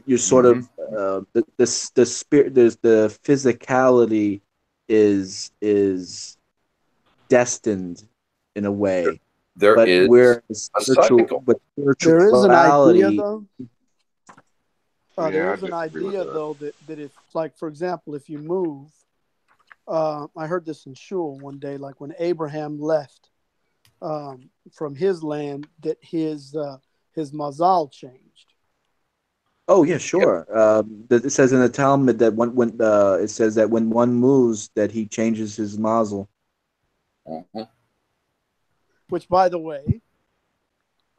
Speaker 2: You're sort of the spirit. There's the physicality is destined in a way.
Speaker 1: There is a cycle.
Speaker 2: But
Speaker 5: there is an idea,
Speaker 2: spirituality.
Speaker 5: though. There is an idea, though, that if, like, for example, if you move, I heard this in shul one day, like when Abraham left from his land, that his mazal changed.
Speaker 2: Oh yeah, sure. It says in the Talmud that when it says that when one moves, that he changes his mazel.
Speaker 1: Mm-hmm.
Speaker 5: Which, by the way,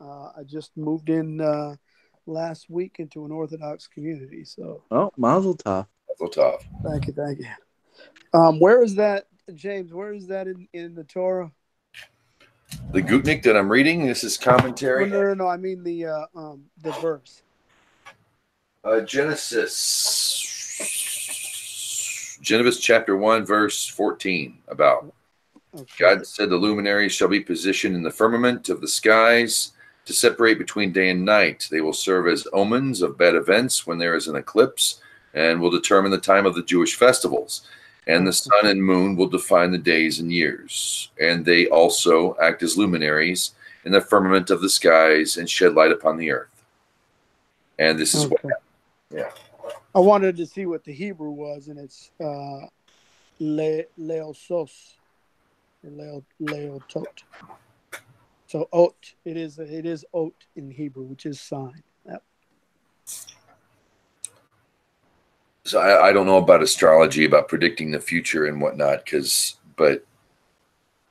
Speaker 5: I just moved in last week into an Orthodox community. So
Speaker 2: mazel tov.
Speaker 1: Mazel tov.
Speaker 5: Thank you. Where is that, James? Where is that in the Torah?
Speaker 1: The Gutnik that I'm reading. This is commentary.
Speaker 5: No. I mean the verse.
Speaker 1: Genesis chapter 1, verse 14. About God said the luminaries shall be positioned in the firmament of the skies to separate between day and night. They will serve as omens of bad events when there is an eclipse, and will determine the time of the Jewish festivals. And the sun and moon will define the days and years. And they also act as luminaries in the firmament of the skies and shed light upon the earth. And this is what happened. Yeah.
Speaker 5: I wanted to see what the Hebrew was, and it's leosos, leotot. So ot, it is ot in Hebrew, which is sign. Yep.
Speaker 1: So I don't know about astrology, about predicting the future and whatnot, but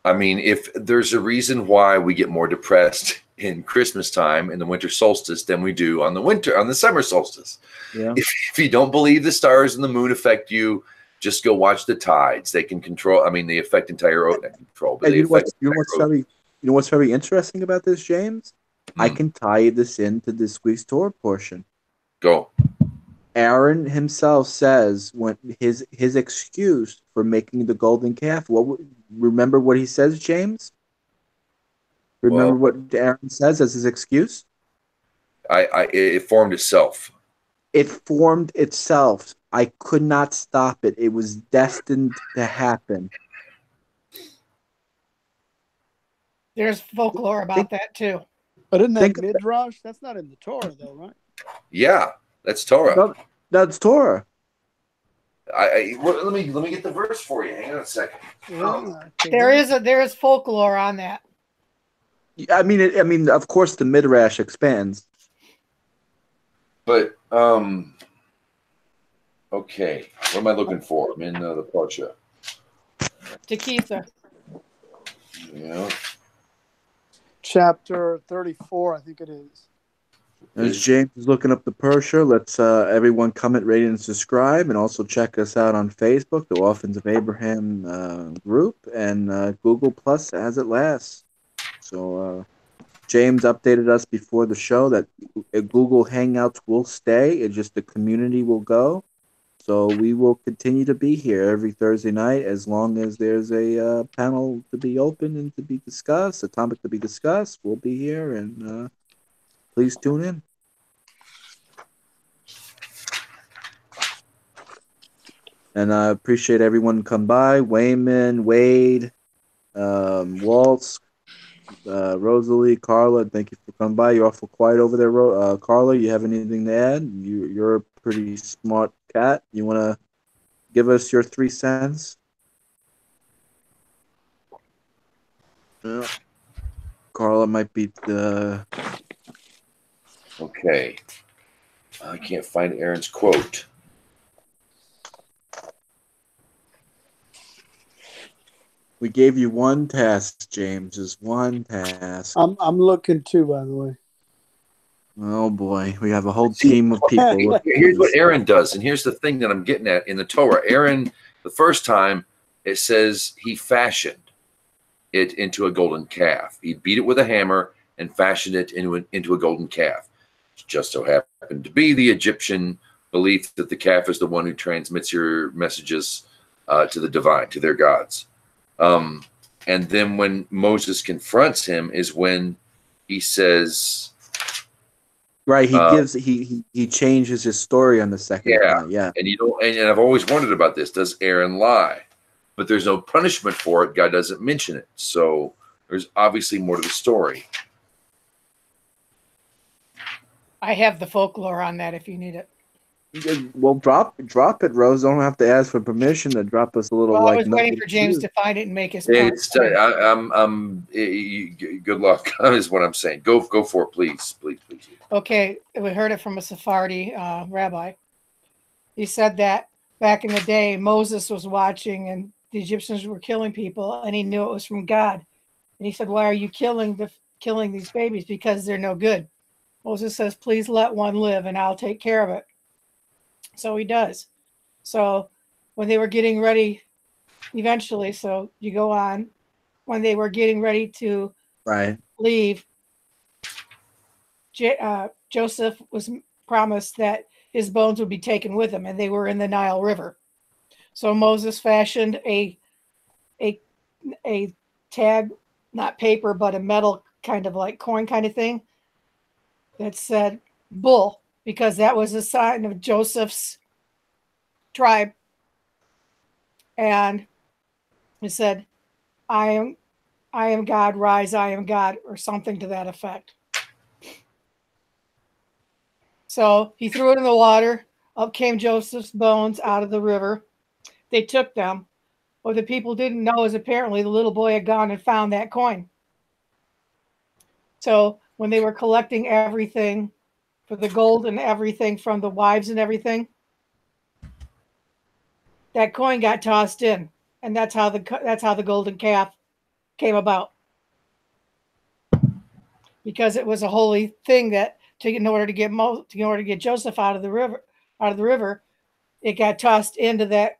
Speaker 1: I mean, if there's a reason why we get more depressed in Christmas time in the winter solstice than we do on the summer solstice.
Speaker 2: Yeah.
Speaker 1: If you don't believe the stars and the moon affect you, just go watch the tides. They can control. I mean, they affect entire control. But
Speaker 2: you know what's very interesting about this, James? I can tie this into this week's Torah portion.
Speaker 1: Go.
Speaker 2: Aaron himself says when his excuse for making the golden calf. Remember what he says, James? Remember what Aaron says as his excuse?
Speaker 1: It formed itself.
Speaker 2: It formed itself. I could not stop it. It was destined to happen.
Speaker 7: There's folklore about that too.
Speaker 5: But isn't that midrash? That's not in the Torah, though, right?
Speaker 1: Yeah, that's Torah.
Speaker 2: No, that's Torah.
Speaker 1: Let me get the verse for you. Hang on a second.
Speaker 7: There is folklore on that.
Speaker 2: I mean, of course, the midrash expands.
Speaker 1: But okay, what am I looking for? I'm in the Parsha.
Speaker 7: Tekitha.
Speaker 1: Yeah.
Speaker 5: Chapter 34, I think it is.
Speaker 2: As James is looking up the Parsha, let's everyone comment, rate, and subscribe, and also check us out on Facebook, the Orphans of Abraham group, and Google Plus as it lasts. So James updated us before the show that Google Hangouts will stay. It's just the community will go. So we will continue to be here every Thursday night as long as there's a panel to be open and to be discussed, a topic to be discussed. We'll be here, and please tune in. And I appreciate everyone come by. Wayman, Wade, Waltz, Rosalie, Carla, thank you for coming by. You're awful quiet over there, Carla. You have anything to add? You're a pretty smart cat. You want to give us your 3 cents? Yeah. Carla might be the...
Speaker 1: Okay. I can't find Aaron's quote.
Speaker 2: We gave you one task, James. Just one task.
Speaker 5: I'm looking too, by the way.
Speaker 2: Oh boy, we have a whole team of people.
Speaker 1: Here's what Aaron does, and here's the thing that I'm getting at in the Torah. Aaron, the first time, it says he fashioned it into a golden calf. He beat it with a hammer and fashioned it into a golden calf. It just so happened to be the Egyptian belief that the calf is the one who transmits your messages to the divine, to their gods. And then when Moses confronts him is when he says,
Speaker 2: right, he changes his story on the second time. Yeah.
Speaker 1: And and I've always wondered about this. Does Aaron lie? But there's no punishment for it. God doesn't mention it. So there's obviously more to the story.
Speaker 7: I have the folklore on that if you need it.
Speaker 2: Well, drop it, Rose. Don't have to ask for permission to drop us a little.
Speaker 7: Well, I was waiting for James to find it and make his point.
Speaker 1: Good luck is what I'm saying. Go for it, please.
Speaker 7: Okay, we heard it from a Sephardi rabbi. He said that back in the day, Moses was watching and the Egyptians were killing people, and he knew it was from God. And he said, "Why are you killing these babies? Because they're no good." Moses says, "Please let one live, and I'll take care of it." So he does. So when they were getting ready, eventually, so you go on, when they were getting ready to leave, Joseph was promised that his bones would be taken with him, and they were in the Nile River. So Moses fashioned a tag, not paper, but a metal kind of like coin kind of thing that said bull, because that was a sign of Joseph's tribe. And it said, I am God, rise, I am God, or something to that effect. So he threw it in the water. Up came Joseph's bones out of the river. They took them. What the people didn't know is apparently the little boy had gone and found that coin. So when they were collecting everything for the gold and everything from the wives and everything, that coin got tossed in, and that's how the golden calf came about, because it was a holy thing that in order to get Joseph out of the river, it got tossed into the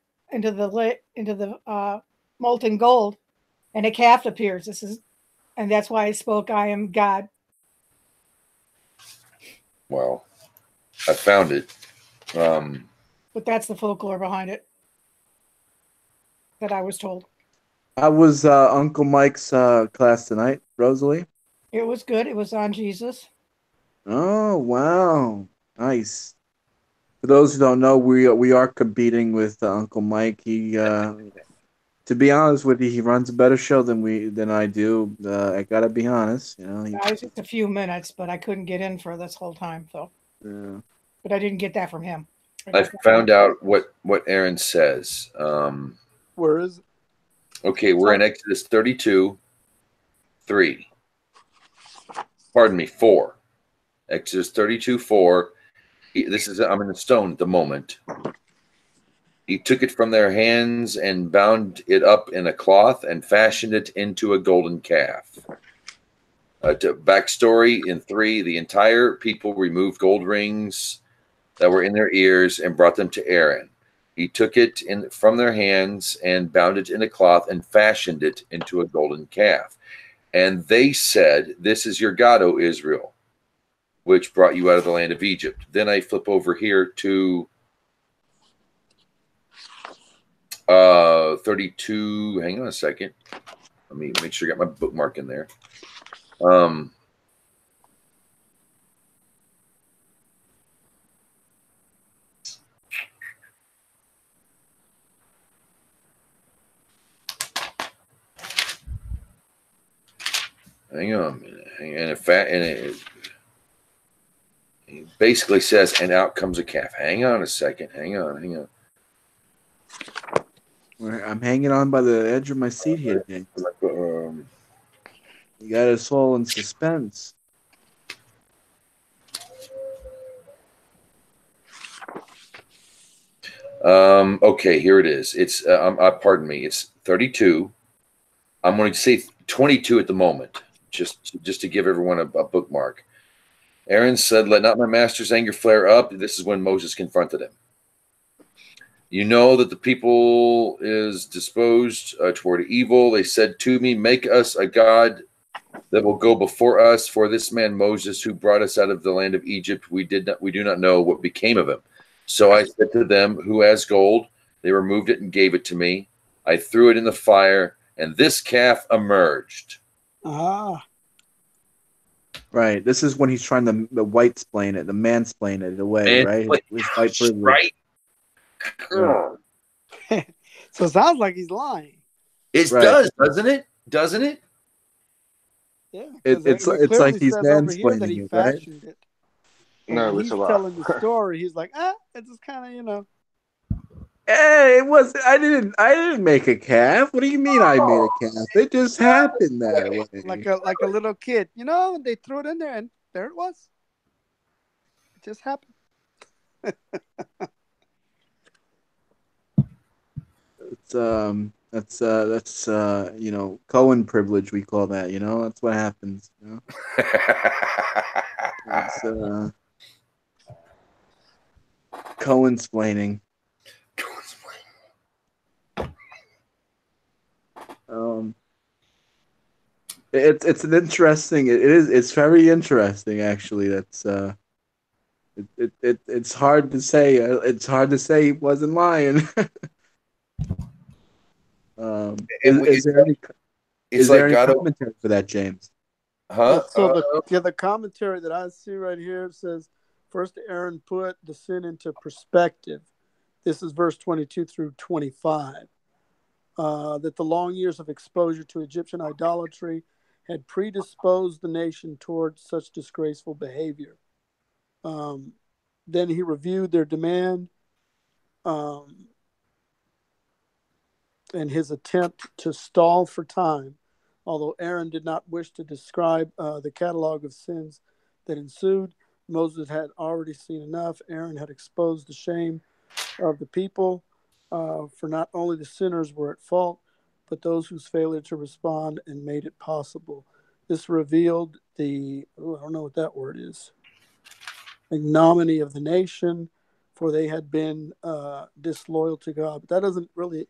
Speaker 7: molten gold, and a calf appears. And that's why it spoke, "I am God."
Speaker 1: Well, I found it.
Speaker 7: But that's the folklore behind it that I was told.
Speaker 2: How was Uncle Mike's class tonight, Rosalie?
Speaker 7: It was good. It was on Jesus.
Speaker 2: Oh, wow. Nice. For those who don't know, we are competing with Uncle Mike. He, to be honest with you, he runs a better show than I do. I gotta be honest. You know,
Speaker 7: I was just a few minutes, but I couldn't get in for this whole time. So,
Speaker 2: yeah.
Speaker 7: But I didn't get that from him.
Speaker 1: I found out what Aaron says.
Speaker 5: Where is it?
Speaker 1: Okay, we're in Exodus 32, 3. Pardon me, 4. Exodus 32, 4. I'm in the stone at the moment. He took it from their hands and bound it up in a cloth and fashioned it into a golden calf. Backstory in 3, the entire people removed gold rings that were in their ears and brought them to Aaron. He took it from their hands and bound it in a cloth and fashioned it into a golden calf. And they said, "This is your God, O Israel, which brought you out of the land of Egypt." Then I flip over here to 32. Hang on a second. Let me make sure I got my bookmark in there. Hang on a minute. It basically says, "And out comes a calf." Hang on a second. Hang on.
Speaker 2: I'm hanging on by the edge of my seat here, James. You got us all in suspense.
Speaker 1: Okay, here it is. It's pardon me. It's 32. I'm going to say 22 at the moment, just to give everyone a bookmark. Aaron said, "Let not my master's anger flare up." This is when Moses confronted him. "You know that the people is disposed toward evil. They said to me, 'Make us a god that will go before us. For this man Moses, who brought us out of the land of Egypt, we do not know what became of him.' So I said to them, 'Who has gold?' They removed it and gave it to me. I threw it in the fire, and this calf emerged."
Speaker 5: Ah.
Speaker 2: Right. This is when he's trying to white-splain it, the mansplain it away, right?
Speaker 1: Right.
Speaker 2: Yeah.
Speaker 5: So it sounds like he's lying.
Speaker 1: It does, doesn't it? Doesn't it?
Speaker 5: Yeah.
Speaker 2: It's like he's mansplaining it, right?
Speaker 5: It.
Speaker 3: No, it's
Speaker 5: he's
Speaker 3: a lie.
Speaker 5: telling the story. He's like, it's just kind of,
Speaker 2: Hey, I didn't make a calf. What do you mean I made a calf? It just happened that way.
Speaker 5: like a little kid, they threw it in there and there it was. It just happened.
Speaker 2: That's Cohen privilege, we call that, that's what happens, It's Cohen-splaining. It's an interesting. It's very interesting, actually. That's it's hard to say. It's hard to say he wasn't lying. Is there any commentary for that, James?
Speaker 1: Huh?
Speaker 5: So the commentary that I see right here says, first Aaron put the sin into perspective. This is verse 22 through 25. That the long years of exposure to Egyptian idolatry had predisposed the nation towards such disgraceful behavior. Then he reviewed their demand and his attempt to stall for time. Although Aaron did not wish to describe the catalog of sins that ensued, Moses had already seen enough. Aaron had exposed the shame of the people, for not only the sinners were at fault, but those whose failure to respond and made it possible. This revealed I don't know what that word is, ignominy of the nation, for they had been disloyal to God. But that doesn't really,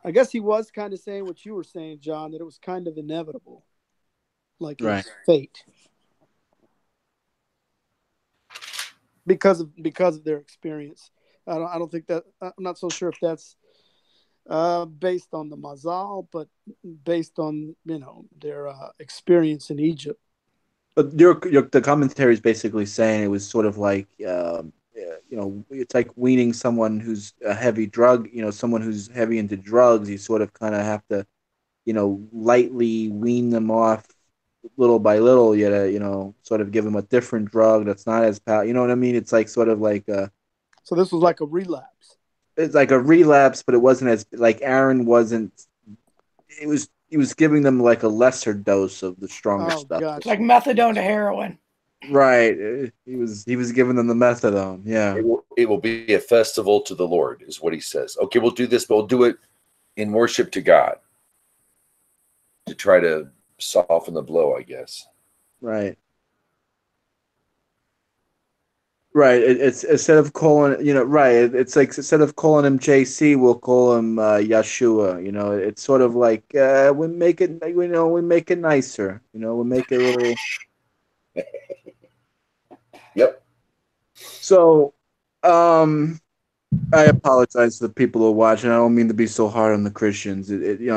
Speaker 5: I guess he was kind of saying what you were saying, John, that it was kind of inevitable, like it's fate, because of their experience. I don't think that, I'm not so sure if that's based on the Mazal, but based on their experience in Egypt.
Speaker 2: But the commentary is basically saying it was sort of like it's like weaning someone who's a heavy drug, someone who's heavy into drugs. You sort of kind of have to, lightly wean them off little by little. You gotta, sort of give them a different drug that's not as powerful. You know what I mean? It's like sort of like
Speaker 5: So this was like a relapse.
Speaker 2: It's like a relapse, but it wasn't as like Aaron wasn't. He was giving them like a lesser dose of the stronger stuff.
Speaker 5: Gotcha.
Speaker 7: Like methadone to heroin.
Speaker 2: Right. He was giving them the methadone. Yeah.
Speaker 1: It will be a festival to the Lord, is what he says. Okay, we'll do this, but we'll do it in worship to God, to try to soften the blow, I guess.
Speaker 2: Right. Right. It's instead of calling, right. It's like instead of calling him JC, we'll call him Yeshua. It's sort of like we make it, we make it nicer. We make it a little.
Speaker 1: Yep.
Speaker 2: So, I apologize to the people who are watching. I don't mean to be so hard on the Christians.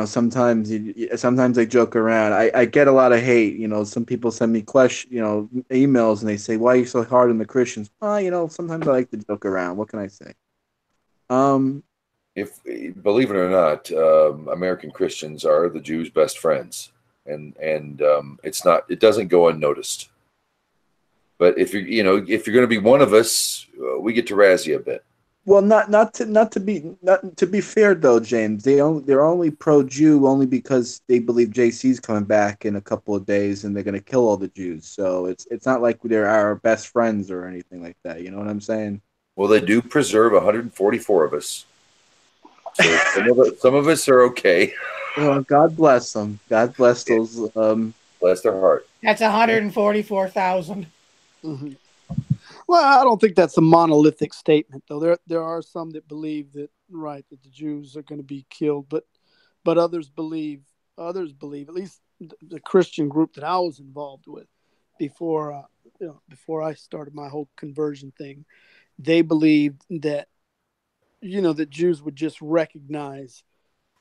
Speaker 2: Sometimes sometimes I joke around. I get a lot of hate. Some people send me emails and they say, "Why are you so hard on the Christians?" Sometimes I like to joke around. What can I say?
Speaker 1: If believe it or not, American Christians are the Jews' best friends, and it doesn't go unnoticed. But if you're going to be one of us, we get to razz you a bit.
Speaker 2: Well, not to be fair though, James. They're only pro-Jew only because they believe JC's coming back in a couple of days and they're going to kill all the Jews. So it's not like they're our best friends or anything like that. You know what I'm saying?
Speaker 1: Well, they do preserve 144 of us. So some of us are okay.
Speaker 2: Well, God bless them. God bless those.
Speaker 1: Bless their heart.
Speaker 7: That's 144,000.
Speaker 5: Mm-hmm. Well, I don't think that's a monolithic statement, though. There are some that believe that that the Jews are going to be killed, but others believe, at least the Christian group that I was involved with before I started my whole conversion thing, they believed that that Jews would just recognize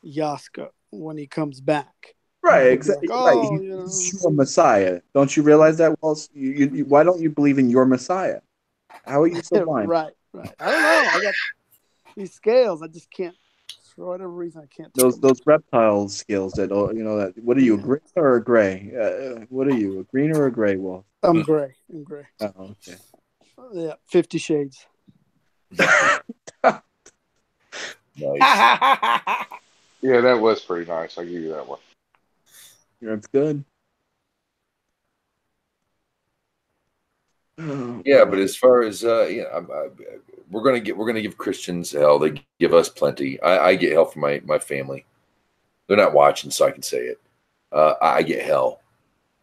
Speaker 5: Yaska when he comes back.
Speaker 2: Right, exactly.
Speaker 5: Like,
Speaker 2: right. He's your Messiah. Don't you realize that, Walls? Why don't you believe in your Messiah? How are you so blind?
Speaker 5: Right. I don't know. I got these scales. I just can't. For whatever reason, I can't.
Speaker 2: Those reptile scales that that. What are you, a green or a gray? What are you, a green or a gray, Walt?
Speaker 5: I'm gray.
Speaker 2: Oh, okay.
Speaker 5: Yeah, 50 Shades.
Speaker 1: Nice.
Speaker 3: Yeah, that was pretty nice. I'll give you that one.
Speaker 2: That's good.
Speaker 1: Yeah, but as far as we're gonna give Christians hell. They give us plenty. I get hell from my family. They're not watching, so I can say it. I get hell,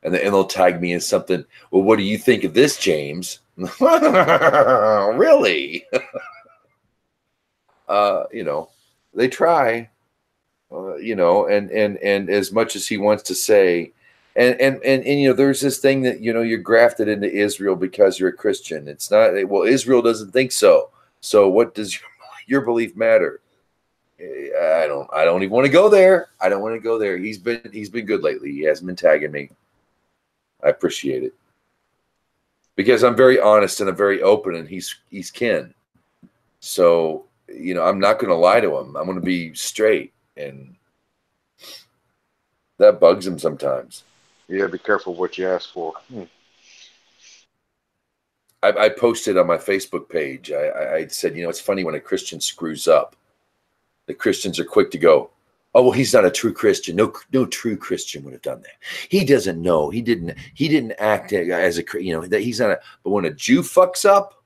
Speaker 1: and they'll tag me in something. Well, what do you think of this, James? Really? They try. And as much as he wants to say. And there's this thing that you're grafted into Israel because you're a Christian. It's not, well, Israel doesn't think so. So what does your belief matter? I don't even want to go there. I don't want to go there. He's been good lately. He hasn't been tagging me. I appreciate it because I'm very honest and I'm very open, and he's kin. So I'm not going to lie to him. I'm going to be straight, and that bugs him sometimes.
Speaker 3: Yeah, be careful what you ask for.
Speaker 1: I posted on my Facebook page. I said, it's funny when a Christian screws up. The Christians are quick to go, "Oh, well, he's not a true Christian. No true Christian would have done that. He doesn't know. He didn't act as a that he's not. But when a Jew fucks up,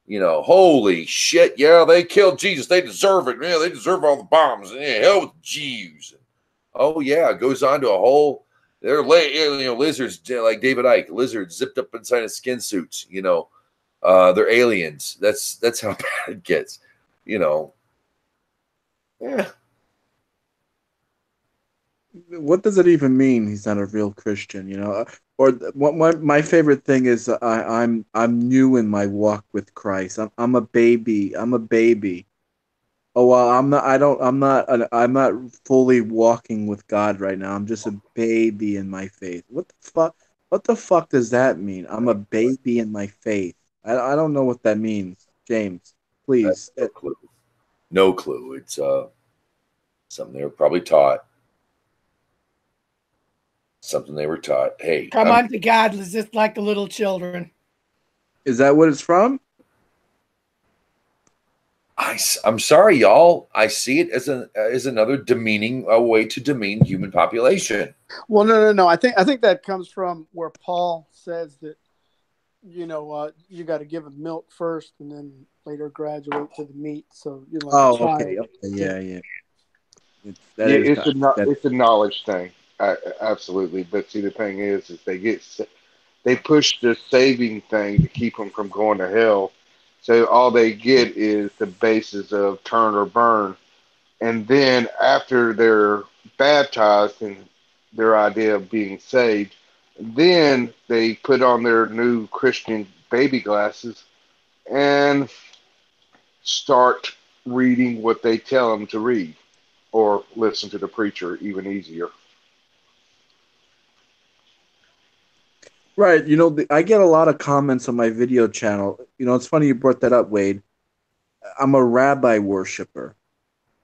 Speaker 1: holy shit, yeah, they killed Jesus. They deserve it. Yeah, they deserve all the bombs. Yeah, hell with Jews. Oh yeah, it goes on to a whole. They're lizards like David Icke, lizards zipped up inside of skin suits. They're aliens. That's how bad it gets. Yeah.
Speaker 2: What does it even mean? He's not a real Christian, Or what my favorite thing is I'm new in my walk with Christ. I'm a baby. I'm a baby. Oh well, I'm not fully walking with God right now. I'm just a baby in my faith. What the fuck does that mean? I'm a baby in my faith. I don't know what that means. James, please.
Speaker 1: No clue. No clue. It's something they were probably taught. Something they were taught. Hey,
Speaker 7: come on to God, just like the little children.
Speaker 2: Is that what it's from?
Speaker 1: I'm sorry, y'all. I see it as another demeaning way to demean human population.
Speaker 5: Well, no. I think that comes from where Paul says that you got to give them milk first, and then later graduate to the meat. So
Speaker 2: okay, yeah.
Speaker 3: It's a knowledge thing. Absolutely. But see, the thing is they push the saving thing to keep them from going to hell. So all they get is the basis of turn or burn. And then after they're baptized and their idea of being saved, then they put on their new Christian baby glasses and start reading what they tell them to read, or listen to the preacher, even easier.
Speaker 2: Right. You know, I get a lot of comments on my video channel. You know, it's funny you brought that up, Wade. I'm a rabbi worshiper.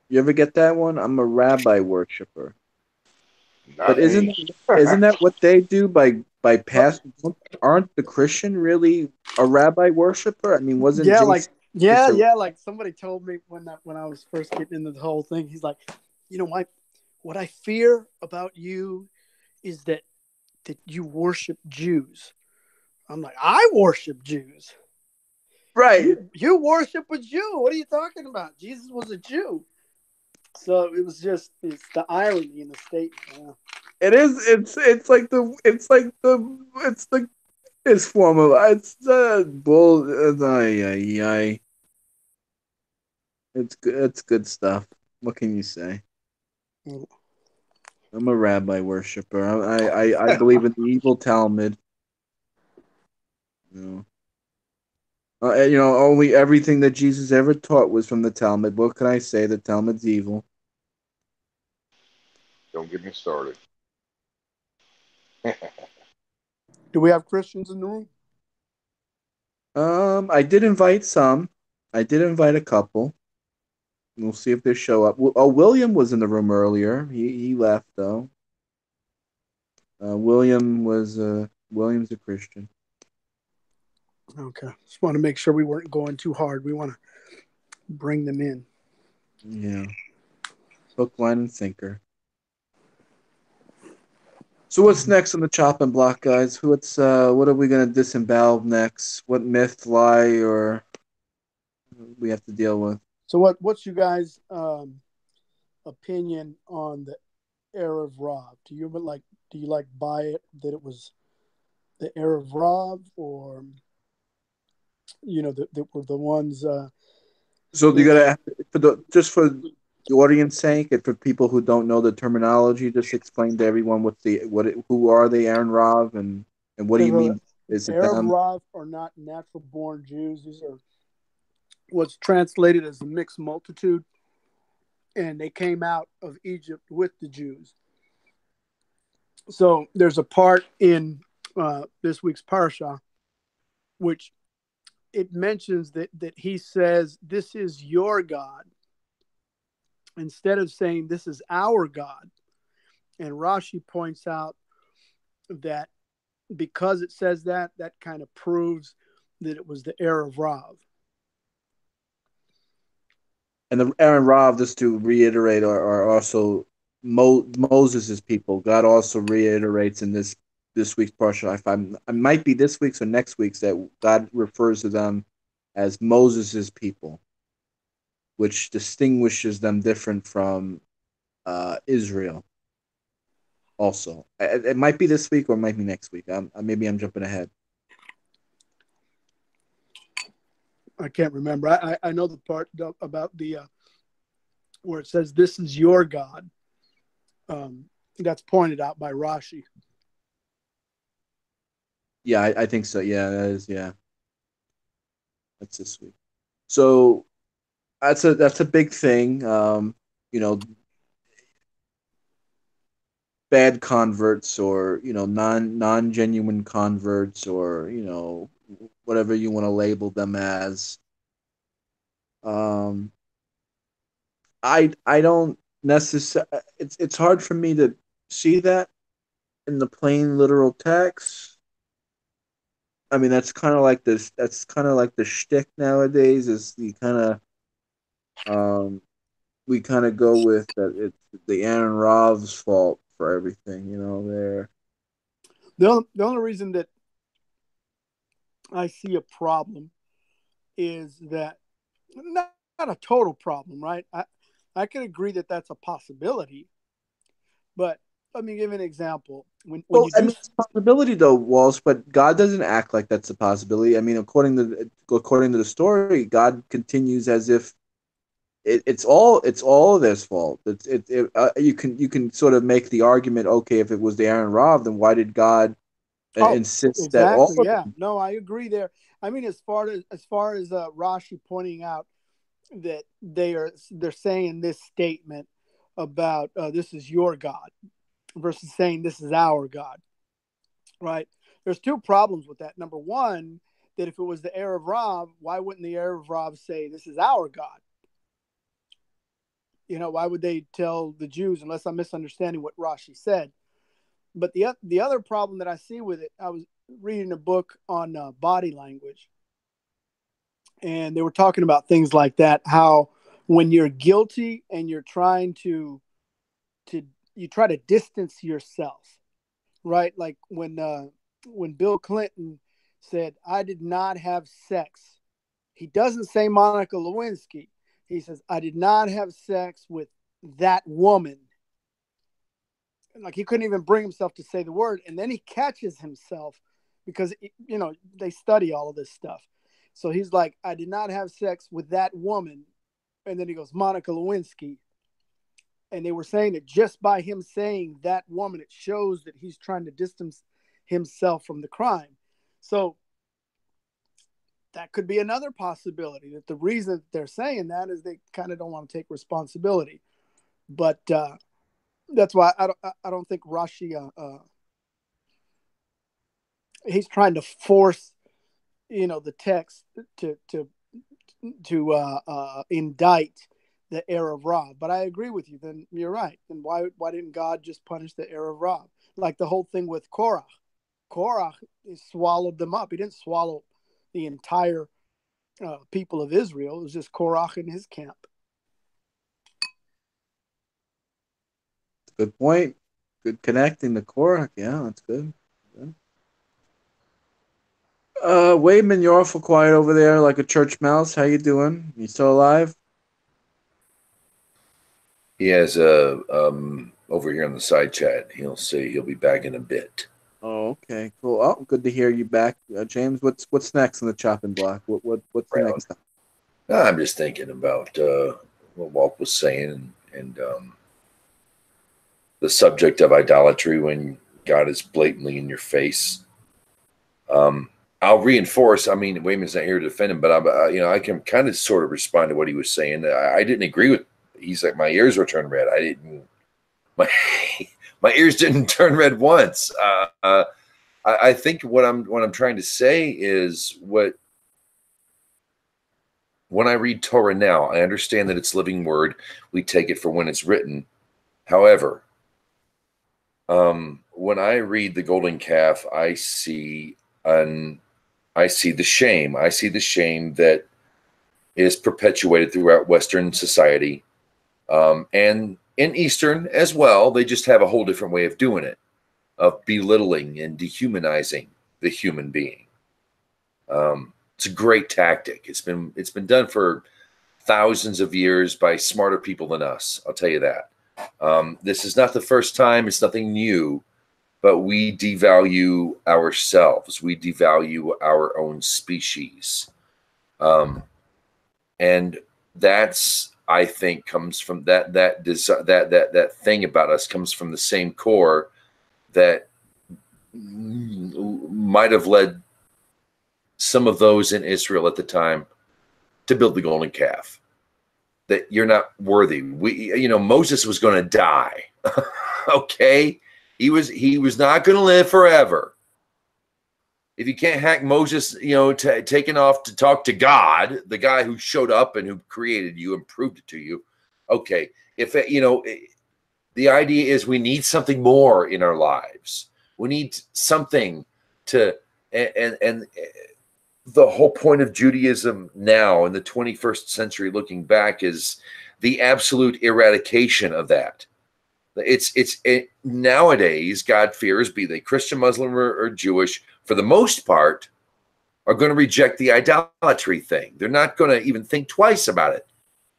Speaker 2: You ever get that one? I'm a rabbi worshiper. But
Speaker 3: Not me.
Speaker 2: isn't that what they do by
Speaker 5: But
Speaker 2: past? Aren't the Christian really a rabbi worshiper? I mean, wasn't
Speaker 5: yeah, like
Speaker 2: Jesus just a
Speaker 5: yeah, like somebody told me when I was first getting into the whole thing. He's like, what I fear about you is that you worship Jews. I'm like, I worship Jews.
Speaker 2: right?
Speaker 5: You worship a Jew. What are you talking about? Jesus was a Jew. So it's the irony in the statement.
Speaker 2: It is. It's like the. It's like the. It's the. It's form of. It's bull. Ay, ay, ay. It's good. It's good stuff. What can you say?
Speaker 5: Yeah.
Speaker 2: I'm a rabbi worshiper. I believe in the evil Talmud. You know. You know, only everything that Jesus ever taught was from the Talmud. What can I say? The Talmud's evil.
Speaker 3: Don't get me started.
Speaker 5: Do we have Christians in the room?
Speaker 2: I did invite some. I did invite a couple. We'll see if they show up. Oh, William was in the room earlier. He left though. William's a Christian.
Speaker 5: Okay. Just want to make sure we weren't going too hard. We want to bring them in.
Speaker 2: Yeah. Hook, line, and sinker. So what's next on the chopping block, guys? What are we gonna disembowel next? What myth, lie, or we have to deal with?
Speaker 5: So what's you guys' opinion on the heir of Rob? Do you buy it that it was the heir of Rob, or that were the ones
Speaker 2: So you
Speaker 5: in
Speaker 2: gotta for the audience sake and for people who don't know the terminology, just explain to everyone who are they, Aaron Rav, and what do you
Speaker 5: the
Speaker 2: mean? Is it
Speaker 5: heir of
Speaker 2: them?
Speaker 5: Rob are not natural born Jews. These are what's translated as the mixed multitude, and they came out of Egypt with the Jews. So there's a part in this week's parsha which it mentions that he says, "This is your God," instead of saying, "This is our God." And Rashi points out that because it says that kind of proves that it was the heir of Rav.
Speaker 2: And the Aaron Rav, just to reiterate, are also Moses' people. God also reiterates in this week's parsha. I might be this week's or next week's that God refers to them as Moses' people, which distinguishes them different from Israel. Also, it might be this week or it might be next week. Maybe I'm jumping ahead.
Speaker 5: I can't remember. I know the part about the where it says, "This is your God." That's pointed out by Rashi.
Speaker 2: Yeah, I think so. Yeah, that is. Yeah, that's this week. So that's a big thing. You know, bad converts, or non genuine converts, or whatever you want to label them as. Um, I don't necessarily. It's hard for me to see that in the plain literal text. I mean, that's kind of like this. That's kind of like the shtick nowadays. Is the kind of we kind of go with that. It's the Aaron Rav's fault for everything. There.
Speaker 5: The only reason that I see a problem is that not a total problem, right? I can agree that that's a possibility, but let me give you an example. When
Speaker 2: Well,
Speaker 5: you
Speaker 2: I
Speaker 5: do,
Speaker 2: mean, it's a possibility though, Walsh, but God doesn't act like that's a possibility. I mean, according to the story, God continues as if it's all of their fault. You can sort of make the argument, okay, if it was the Aaron Rav, then why did God
Speaker 5: oh,
Speaker 2: insist that all
Speaker 5: exactly,
Speaker 2: of
Speaker 5: yeah,
Speaker 2: them?
Speaker 5: no, I agree there. I mean, as far as Rashi pointing out that they're saying this statement about this is your God versus saying this is our God, right? There's two problems with that. Number one, that if it was the heir of Rav, why wouldn't the heir of Rav say this is our God? You know, why would they tell the Jews, unless I'm misunderstanding what Rashi said? But the other problem that I see with it, I was reading a book on body language, and they were talking about things like that, how when you're guilty and you're trying to you try to distance yourself, right? Like when Bill Clinton said, I did not have sex, he doesn't say Monica Lewinsky. He says, I did not have sex with that woman. Like, he couldn't even bring himself to say the word. And then he catches himself because, you know, they study all of this stuff. So he's like, I did not have sex with that woman. And then he goes, Monica Lewinsky. And they were saying that just by him saying that woman, it shows that he's trying to distance himself from the crime. So that could be another possibility, that the reason that they're saying that is they kind of don't want to take responsibility. But that's why I don't think Rashi he's trying to force, you know, the text to indict the heir of Ra. But I agree with you. Then you're right. Then why didn't God just punish the heir of Ra? Like the whole thing with Korach. Korach swallowed them up. He didn't swallow the entire people of Israel. It was just Korach in his camp.
Speaker 2: Good point. Good connecting the Korach. Yeah, that's good. Wayman, you're awful quiet over there, like a church mouse. How you doing? You still alive?
Speaker 1: He has over here on the side chat. He'll say he'll be back in a bit.
Speaker 2: Oh, okay, cool. Oh, good to hear you back, James. What's next on the chopping block? What's the next time?
Speaker 1: I'm just thinking about what Walt was saying and the subject of idolatry when God is blatantly in your face. I'll reinforce. I mean, Wayman's not here to defend him, but I can kind of sort of respond to what he was saying. I didn't agree with. He's like, my ears were turned red. I didn't. My ears didn't turn red once. I think what I'm trying to say is when I read Torah now, I understand that it's living word. We take it for when it's written. However, when I read the golden calf, I see the shame. I see the shame that is perpetuated throughout Western society, and in Eastern as well. They just have a whole different way of doing it, of belittling and dehumanizing the human being. It's a great tactic. It's been done for thousands of years by smarter people than us. I'll tell you that. This is not the first time. It's nothing new. But we devalue ourselves. We devalue our own species, and that's, I think, comes from that thing about us comes from the same core that might have led some of those in Israel at the time to build the golden calf. That you're not worthy. Moses was going to die. Okay. He was not going to live forever. If you can't hack Moses, taking off to talk to God, the guy who showed up and who created you and proved it to you. Okay. If the idea is we need something more in our lives. We need something to, and the whole point of Judaism now in the 21st century, looking back, is the absolute eradication of that. Nowadays, God-fearers, be they Christian, Muslim, or Jewish, for the most part, are going to reject the idolatry thing. They're not going to even think twice about it.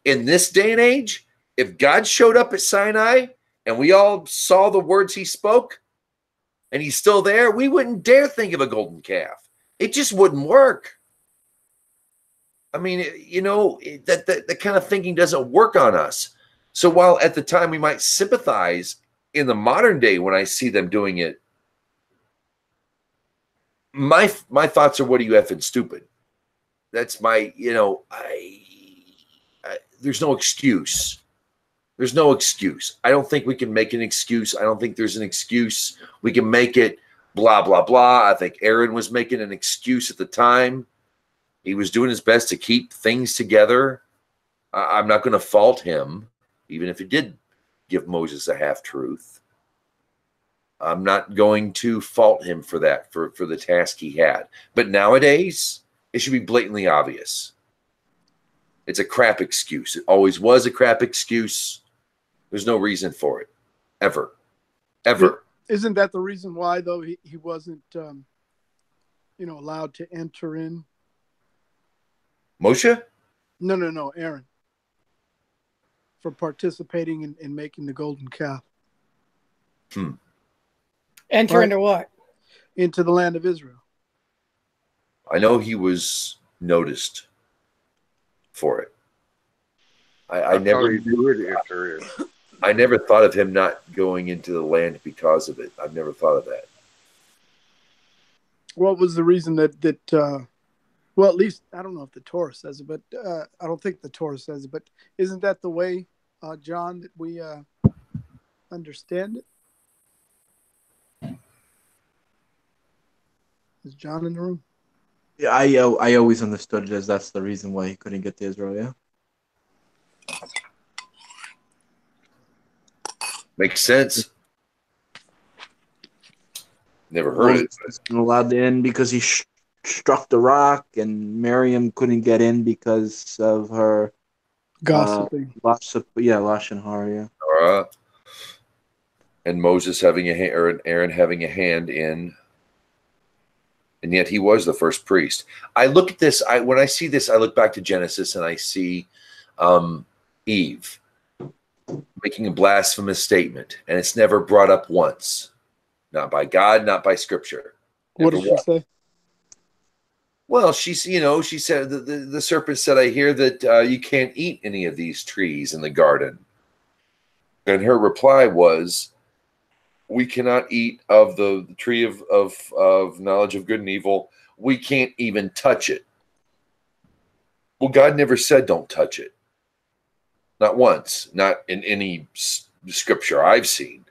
Speaker 1: In this day and age, if God showed up at Sinai and we all saw the words he spoke, and he's still there, we wouldn't dare think of a golden calf. It just wouldn't work. I mean, you know, that kind of thinking doesn't work on us. So while at the time we might sympathize, in the modern day when I see them doing it, my thoughts are, what are you effing stupid? That's my, you know, there's no excuse. There's no excuse. I don't think we can make an excuse. I don't think there's an excuse. We can make it blah, blah, blah. I think Aaron was making an excuse at the time. He was doing his best to keep things together. I'm not going to fault him, even if he did give Moses a half-truth. I'm not going to fault him for that, for the task he had. But nowadays, it should be blatantly obvious. It's a crap excuse. It always was a crap excuse. There's no reason for it, ever, ever.
Speaker 5: Isn't that the reason why, though, he wasn't, you know, allowed to enter in?
Speaker 1: Moshe?
Speaker 5: No, Aaron. For participating in making the golden calf.
Speaker 7: Enter into what?
Speaker 5: Into the land of Israel.
Speaker 1: I know he was noticed for it. I never I never thought of him not going into the land because of it. I've never thought of that.
Speaker 5: What was the reason that well, at least, I don't know if the Torah says it, but I don't think the Torah says it, but isn't that the way, John, that we understand it? Is John in the room?
Speaker 2: Yeah, I always understood it as that's the reason why he couldn't get to Israel, yeah.
Speaker 1: Makes sense. Never heard it.
Speaker 2: He wasn't allowed in because he struck the rock, and Miriam couldn't get in because of her
Speaker 5: Gossiping.
Speaker 2: Lashon Hara, yeah.
Speaker 1: And Moses having a hand, or Aaron having a hand in, and yet he was the first priest. I look at this. When I see this, I look back to Genesis and I see Eve making a blasphemous statement, and it's never brought up once, not by God, not by Scripture.
Speaker 5: What did she say?
Speaker 1: Well, she said the serpent said, "I hear that you can't eat any of these trees in the garden." And her reply was, "We cannot eat of the tree of knowledge of good and evil. We can't even touch it." Well, God never said don't touch it. Not once, not in any scripture I've seen.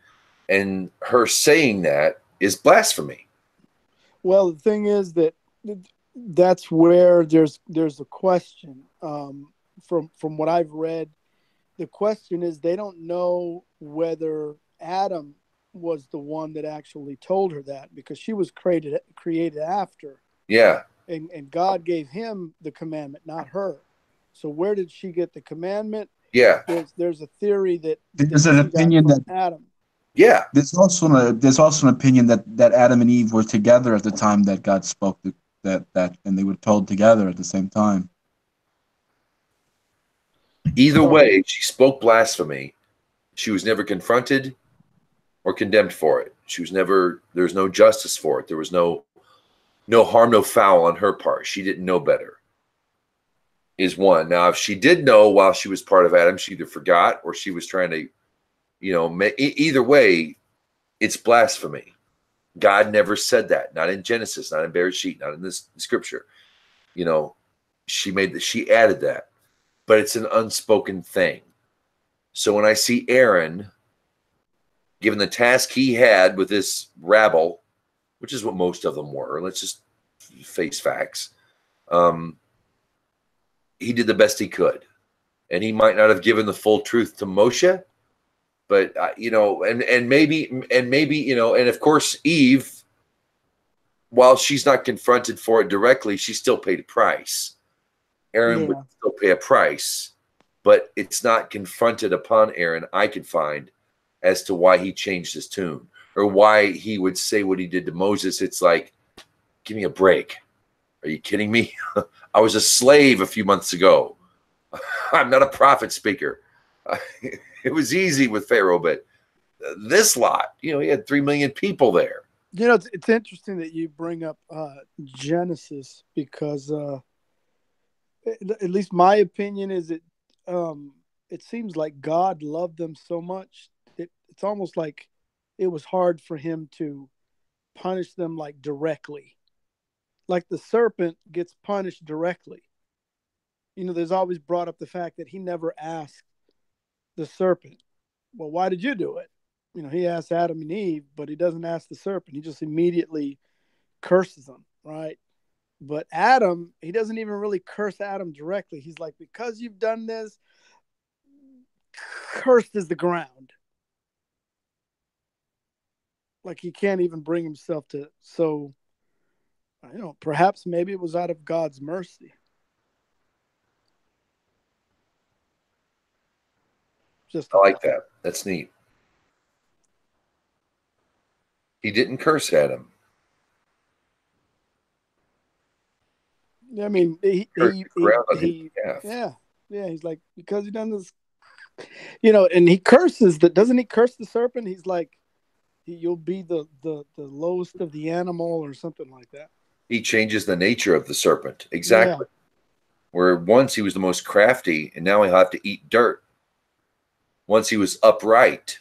Speaker 1: And her saying that is blasphemy.
Speaker 5: Well, the thing is that's where there's a question. From what I've read, the question is they don't know whether Adam was the one that actually told her that, because she was created after.
Speaker 1: Yeah.
Speaker 5: And God gave him the commandment, not her. So where did she get the commandment?
Speaker 1: Yeah.
Speaker 5: There's a theory that
Speaker 2: there's an opinion that
Speaker 5: Adam.
Speaker 1: Yeah.
Speaker 2: There's also an opinion that Adam and Eve were together at the time that God spoke that and they were told together at the same time.
Speaker 1: Either way, she spoke blasphemy. She was never confronted or condemned for it. There was no justice for it. There was no harm, no foul on her part. She didn't know better, is one. Now, if she did know while she was part of Adam, she either forgot or she was trying to, either way, it's blasphemy. God never said that. Not in Genesis, not in Bereshit, not in this scripture. She added that, but it's an unspoken thing. So when I see Aaron, given the task he had with this rabble, which is what most of them were, let's just face facts, he did the best he could. And he might not have given the full truth to Moshe, but, and maybe, and of course, Eve, while she's not confronted for it directly, she still paid a price. Aaron would still pay a price, but it's not confronted upon Aaron, I could find, as to why he changed his tune or why he would say what he did to Moses. It's like, give me a break. Are you kidding me? I was a slave a few months ago. I'm not a prophet speaker. It was easy with Pharaoh, but this lot. You know, he had 3 million people there.
Speaker 5: You know, it's interesting that you bring up Genesis because at least my opinion is it seems like God loved them so much. It's almost like it was hard for him to punish them like directly. Like the serpent gets punished directly. You know, there's always brought up the fact that he never asked the serpent, well, why did you do it? You know, he asked Adam and Eve, but he doesn't ask the serpent. He just immediately curses them, right? But Adam, he doesn't even really curse Adam directly. He's like, because you've done this, cursed is the ground. Like he can't even bring himself to. So, you know, perhaps maybe it was out of God's mercy. Just
Speaker 1: I like that. That's neat. He didn't curse Adam.
Speaker 5: I mean, yeah. He's like, because he done this, you know, and he curses that. Doesn't he curse the serpent? He's like, you'll be the lowest of the animal or something like that.
Speaker 1: He changes the nature of the serpent. Exactly. Yeah. Where once he was the most crafty, and now he'll have to eat dirt. Once he was upright,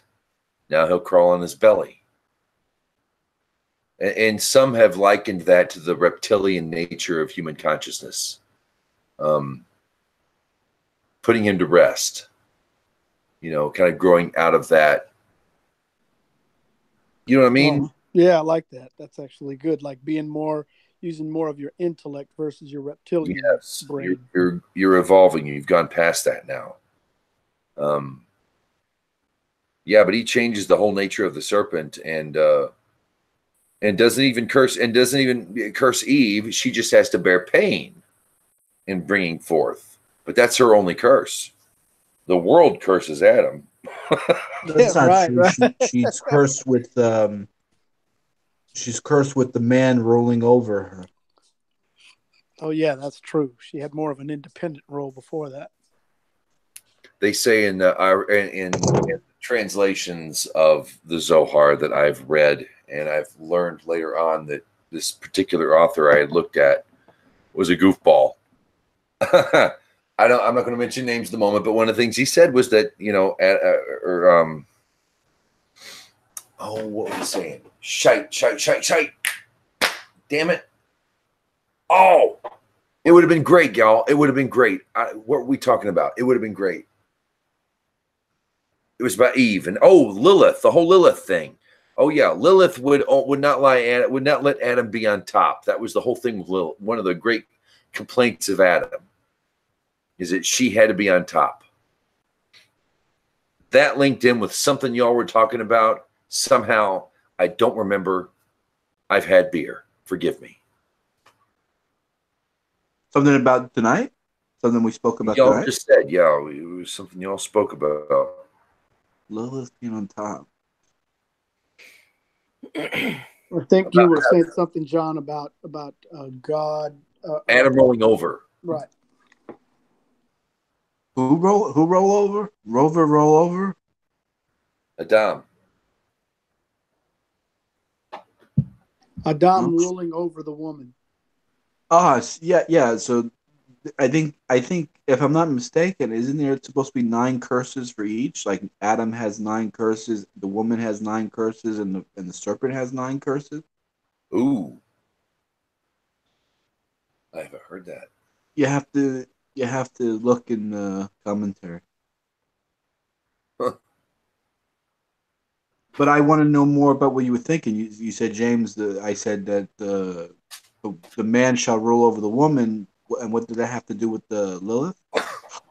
Speaker 1: now he'll crawl on his belly. And some have likened that to the reptilian nature of human consciousness, putting him to rest, you know, kind of growing out of that. You know what I mean?
Speaker 5: Yeah, I like that. That's actually good. Like using more of your intellect versus your reptilian brain.
Speaker 1: You're evolving. You've gone past that now. Yeah, but he changes the whole nature of the serpent and doesn't even curse Eve. She just has to bear pain in bringing forth. But that's her only curse. The world curses Adam.
Speaker 2: That's not true. Right. She's cursed with the man rolling over her.
Speaker 5: Oh yeah, that's true. She had more of an independent role before that.
Speaker 1: They say in translations of the Zohar that I've read, and I've learned later on that this particular author I had looked at was a goofball. I'm not going to mention names at the moment, but one of the things he said was that, you know, what was he saying? Shite. Damn it. Oh, it would have been great, y'all. It would have been great. What were we talking about? It would have been great. It was about Eve and Lilith, the whole Lilith thing. Oh yeah, Lilith would not let Adam be on top. That was the whole thing with Lilith. One of the great complaints of Adam is that she had to be on top. That linked in with something y'all were talking about. Somehow, I don't remember. I've had beer. Forgive me.
Speaker 2: Something about tonight? Something we spoke about
Speaker 1: y'all
Speaker 2: tonight?
Speaker 1: Just said, yeah, it was something y'all spoke about.
Speaker 2: Lilith being on top.
Speaker 5: I think you were saying something, John, about God.
Speaker 1: Adam rolling over.
Speaker 5: Right.
Speaker 2: Who roll over? Rover roll over?
Speaker 1: Adam
Speaker 5: ruling over the woman.
Speaker 2: Yeah. So I think if I'm not mistaken, isn't there supposed to be 9 curses for each? Like Adam has 9 curses, the woman has 9 curses, and the serpent has 9 curses.
Speaker 1: Ooh, I haven't heard that.
Speaker 2: You have to look in the commentary.
Speaker 1: Huh.
Speaker 2: But I want to know more about what you were thinking. You said, James, I said that the man shall rule over the woman. And what did that have to do with the Lilith?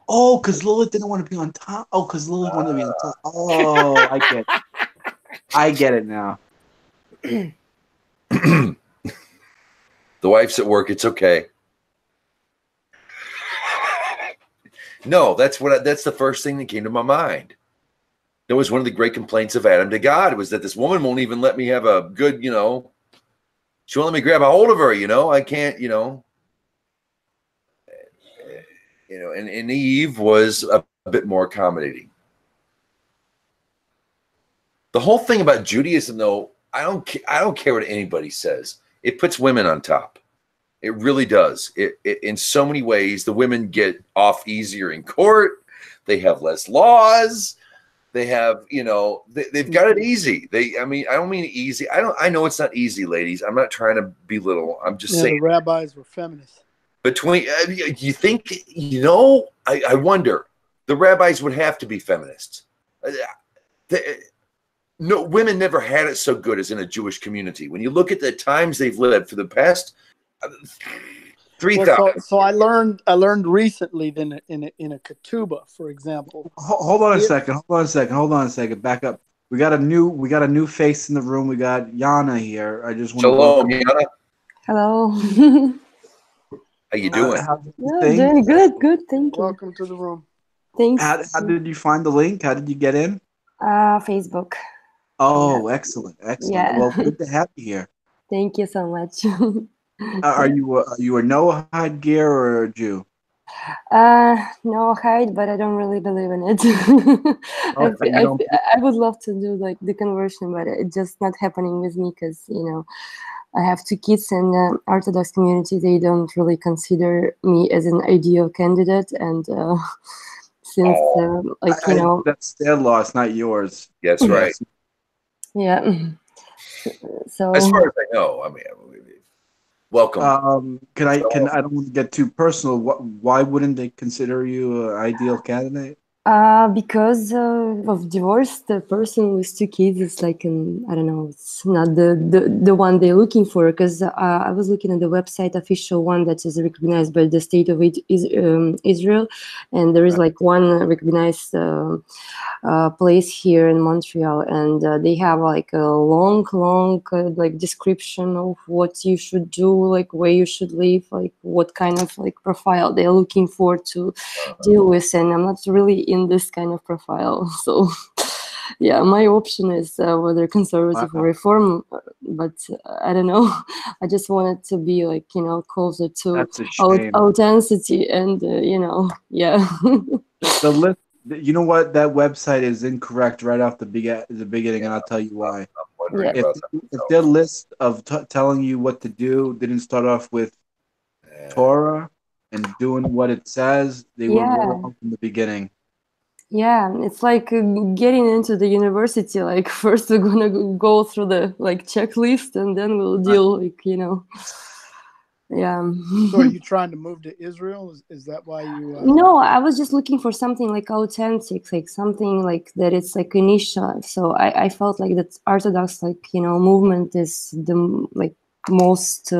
Speaker 2: Oh, because Lilith didn't want to be on top. Oh, because Lilith wanted to be on top. Oh, I get it now.
Speaker 1: The wife's at work. It's okay. No, that's the first thing that came to my mind. It was one of the great complaints of Adam to God was that this woman won't even let me have a good, she won't let me grab a hold of her, I can't, and Eve was a bit more accommodating. The whole thing about Judaism, though, I don't care what anybody says. It puts women on top. It really does. It in so many ways, the women get off easier in court. They have less laws. They have, they've got it easy. I don't mean easy. I know it's not easy, ladies. I'm not trying to belittle. I'm just saying.
Speaker 5: The rabbis were feminists.
Speaker 1: Between, you think, I wonder, the rabbis would have to be feminists. No, women never had it so good as in a Jewish community. When you look at the times they've lived for the past 3,000.
Speaker 5: So I learned recently that in a ketubah, for example.
Speaker 2: Hold on a second. Back up. We got a new face in the room. We got Yana here. I just want
Speaker 1: Shalom, Yana.
Speaker 8: Hello.
Speaker 1: How you doing?
Speaker 8: Doing good. Thank you.
Speaker 5: Welcome to the room.
Speaker 8: Thanks.
Speaker 2: How did you find the link? How did you get in?
Speaker 8: Facebook.
Speaker 2: Oh, yeah. Excellent.
Speaker 8: Yeah.
Speaker 2: Well, good to have you here.
Speaker 8: Thank you so much.
Speaker 2: Are you a Noahide gear or a Jew?
Speaker 8: Noahide, but I don't really believe in it. I would love to do like the conversion, but it's just not happening with me because I have 2 kids, and the Orthodox community, they don't really consider me as an ideal candidate, and since
Speaker 2: that's their loss, not yours.
Speaker 1: That's right.
Speaker 8: Yeah. So
Speaker 1: as far as I know, welcome.
Speaker 2: I don't want to get too personal. Why wouldn't they consider you an ideal candidate?
Speaker 8: Because of divorce, the person with 2 kids is like I don't know, it's not the one they're looking for. Because I was looking at the website, official one that is recognized by the state of Israel, and there is like one recognized place here in Montreal, and they have like a long like description of what you should do, like where you should live, like what kind of like profile they're looking for to deal with, and I'm not really in this kind of profile. So yeah, my option is whether conservative or reform, but I don't know. I just wanted to be like closer to authenticity, and yeah.
Speaker 2: The list, you know what, that website is incorrect right off the beginning, and I'll tell you why. If their list of telling you what to do didn't start off with Torah and doing what it says, they were wrong from the beginning.
Speaker 8: Yeah, it's like getting into the university. Like first we're gonna go through the like checklist, and then we'll deal Yeah.
Speaker 5: So are you trying to move to Israel? Is that why you?
Speaker 8: No, I was just looking for something like authentic, like something like that. It's like initial. So I felt like that Orthodox movement is the like most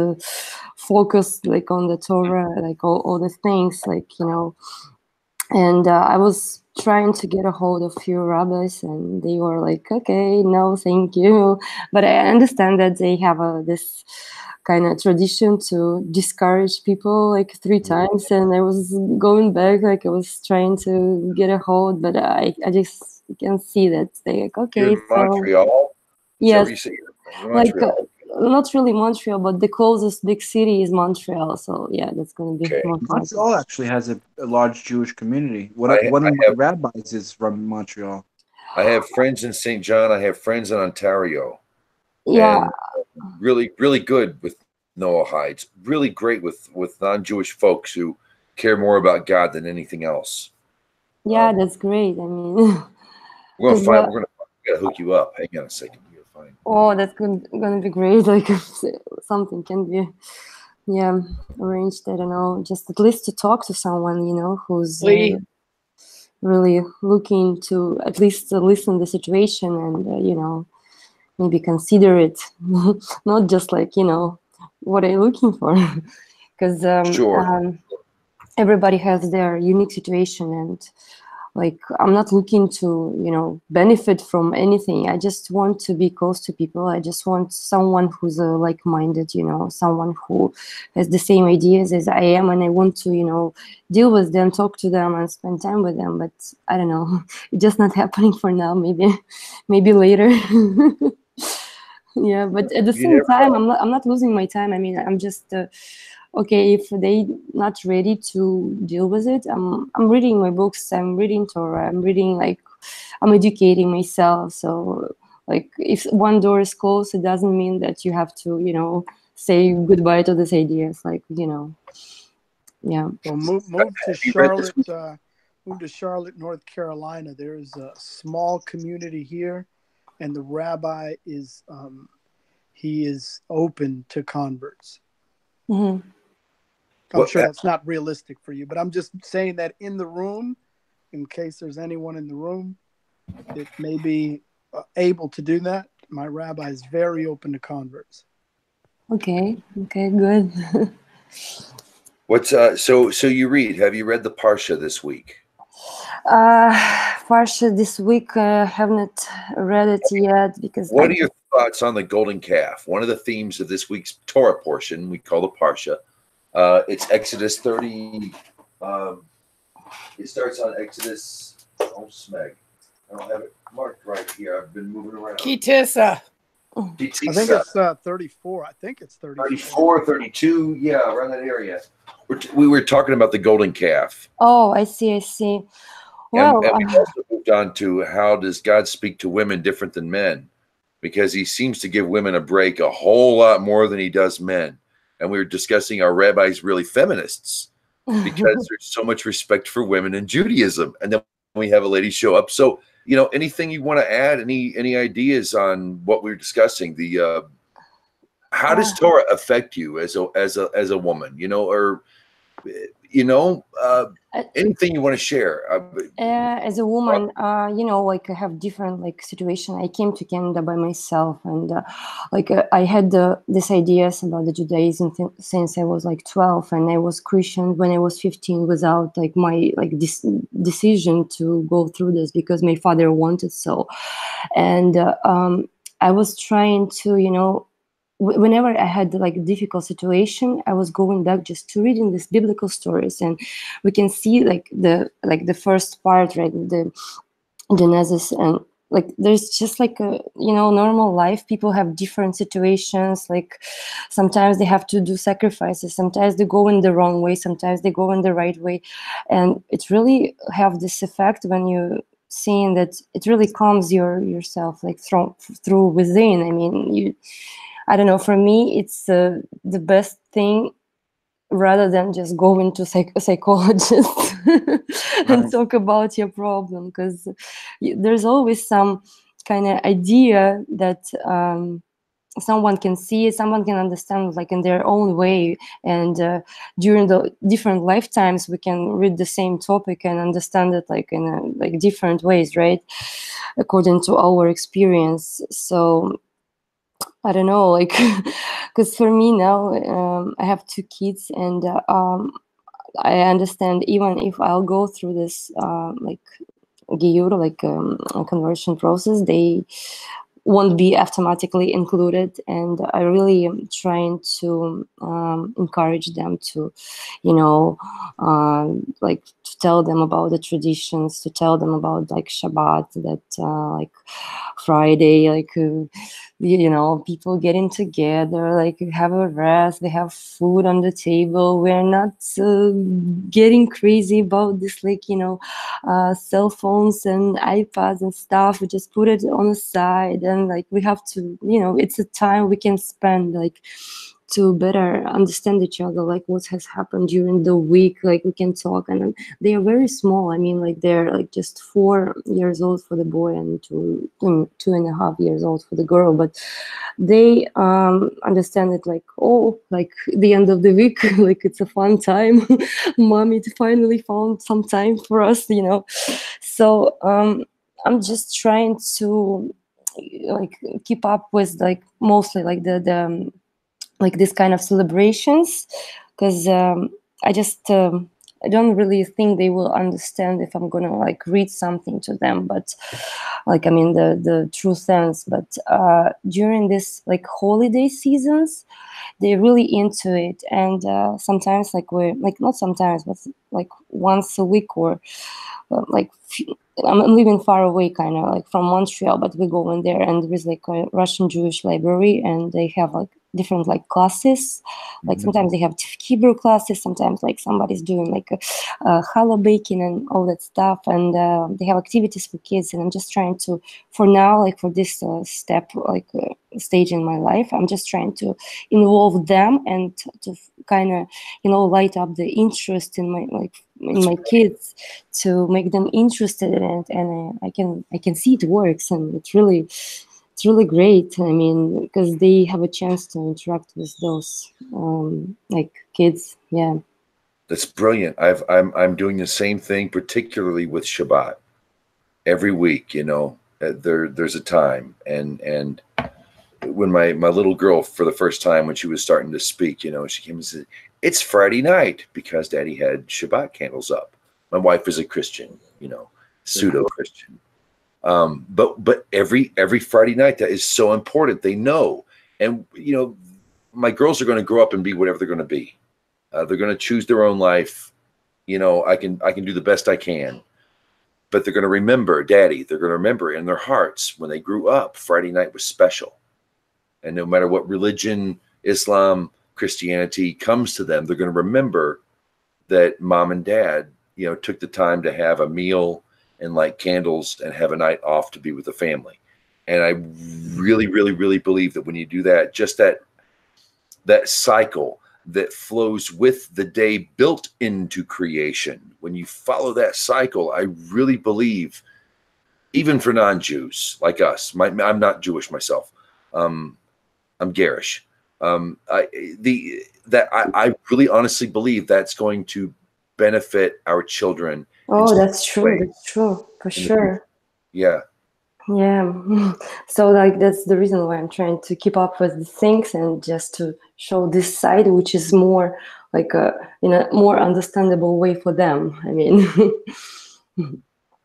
Speaker 8: focused like on the Torah, like all the things and I was trying to get a hold of few rabbis, and they were like, okay, no, thank you. But I understand that they have this kind of tradition to discourage people like 3 times, and I was going back, like I was trying to get a hold, but I just can see that they like, okay,
Speaker 1: so Montreal.
Speaker 8: Yes, like not really Montreal, but the closest big city is Montreal. So yeah, that's going to be more
Speaker 2: Montreal actually has a large Jewish community. One of my rabbis is from Montreal.
Speaker 1: I have friends in St. John. I have friends in Ontario.
Speaker 8: Yeah,
Speaker 1: and really, really good with Noahides. Really great with non-Jewish folks who care more about God than anything else.
Speaker 8: Yeah, that's great. I mean,
Speaker 1: we're gonna hook you up. Hang on a second.
Speaker 8: Oh, that's gonna be great. Like something can be, arranged. I don't know, just at least to talk to someone, who's really looking to at least listen the situation and maybe consider it, not just like what are you looking for, because everybody has their unique situation, and like I'm not looking to benefit from anything. I just want to be close to people. I just want someone who's like-minded, someone who has the same ideas as I am, and I want to deal with them, talk to them, and spend time with them. But I don't know, it's just not happening for now. Maybe later. Yeah, but at the same time, I'm not losing my time. I mean, I'm just okay, if they not ready to deal with it, I'm reading my books, I'm reading Torah, I'm educating myself. So Like if one door is closed, it doesn't mean that you have to, you know, say goodbye to these ideas. Like, you know, yeah.
Speaker 5: Well, move to
Speaker 1: Have you read this?
Speaker 5: Charlotte. Move to Charlotte, North Carolina. There is a small community here, and the rabbi is he is open to converts.
Speaker 8: Mm-hmm.
Speaker 5: I'm sure that's not realistic for you, but I'm just saying that in the room, in case there's anyone in the room that may be able to do that. My rabbi is very open to converts.
Speaker 8: Okay, good.
Speaker 1: What's so you read? Have you read the Parsha this week?
Speaker 8: Parsha this week, have not read it yet because.
Speaker 1: What are your thoughts on the golden calf? One of the themes of this week's Torah portion we call the Parsha. It's Exodus 30. It starts on Exodus. Oh, Smeg. I don't have it marked right here. I've been moving around.
Speaker 7: Kitissa.
Speaker 5: I think it's 34. I think it's
Speaker 1: 34, 32. Yeah, around that area. We were talking about the golden calf.
Speaker 8: Oh, I see. Well,
Speaker 1: and we also moved on to how does God speak to women different than men? Because he seems to give women a break a whole lot more than he does men. And we were discussing our rabbis really feminists because there's so much respect for women in Judaism. And then we have a lady show up. So, you know, anything you want to add, any ideas on what we were discussing? The how does Torah affect you as a woman? You know, or you know, anything you want to share?
Speaker 8: As a woman, you know, like I have different like situation. I came to Canada by myself, and I had these ideas about the Judaism since I was like 12, and I was Christian when I was 15 without like my decision to go through this because my father wanted so, and I was trying to, you know. Whenever I had like difficult situation, I was going back just to reading these biblical stories, and we can see like the first part, right, the Genesis, and like there's just like a, you know, normal life. People have different situations. Like sometimes they have to do sacrifices. Sometimes they go in the wrong way. Sometimes they go in the right way, and it really have this effect when you seeing that it really calms yourself like through within. I mean, I don't know, for me, it's the best thing rather than just going to a psychologist and talk about your problem, because there's always some kind of idea that someone can see, someone can understand like in their own way. And during the different lifetimes, we can read the same topic and understand it like in like different ways, right? According to our experience. So I don't know, like, because for me now, I have 2 kids, and I understand even if I'll go through this like giyur, like a conversion process, they won't be automatically included, and I really am trying to encourage them to, you know, like to tell them about the traditions, to tell them about like Shabbat, that like Friday, like you know, people getting together, like have a rest, they have food on the table. We're not getting crazy about this, like, you know, cell phones and iPads and stuff. We just put it on the side, and like we have to, you know, it's a time we can spend like to better understand each other, like what has happened during the week. Like we can talk, and they are very small. I mean, like they're like just 4 years old for the boy and 2.5 years old for the girl, but they understand it like, oh, like the end of the week, like it's a fun time. Mommy finally found some time for us, you know. So I'm just trying to like keep up with like mostly like the like this kind of celebrations, because I just I don't really think they will understand if I'm gonna like read something to them, but like I mean the true sense. But during this like holiday seasons, they're really into it, and sometimes like we're like not sometimes, but like once a week or like I'm living far away, kind of like from Montreal, but we go in there, and there is like a Russian Jewish library, and they have like different like classes. Like sometimes they have Hebrew classes, sometimes like somebody's doing like challah baking and all that stuff, and they have activities for kids. And I'm just trying to, for now, like for this step, like stage in my life, I'm just trying to involve them and to kind of, you know, light up the interest in my kids, to make them interested in it. And I can see it works, and it's really great. I mean, because they have a chance to interact with those like kids. Yeah,
Speaker 1: That's brilliant. I'm doing the same thing, particularly with Shabbat. Every week, you know, there's a time, and when my little girl, for the first time, when she was starting to speak, you know, she came and said, "It's Friday night," because Daddy had Shabbat candles up. My wife is a Christian, you know, pseudo Christian. But every Friday night, that is so important. They know, and you know, my girls are going to grow up and be whatever they're going to be. They're going to choose their own life. You know, I can do the best I can, but they're going to remember Daddy. They're going to remember in their hearts when they grew up, Friday night was special. And no matter what religion, Islam, Christianity comes to them, they're going to remember that Mom and Dad, you know, took the time to have a meal and light candles and have a night off to be with the family. And I really, really, really believe that when you do that, just that cycle that flows with the day built into creation, when you follow that cycle, I really believe, even for non-Jews like us, I'm not Jewish myself. I'm garish. I really honestly believe that's going to benefit our children.
Speaker 8: oh, that's true, that's true, for sure.
Speaker 1: Yeah.
Speaker 8: So like that's the reason why I'm trying to keep up with the things and just to show this side, which is more like in a more understandable way for them. I mean,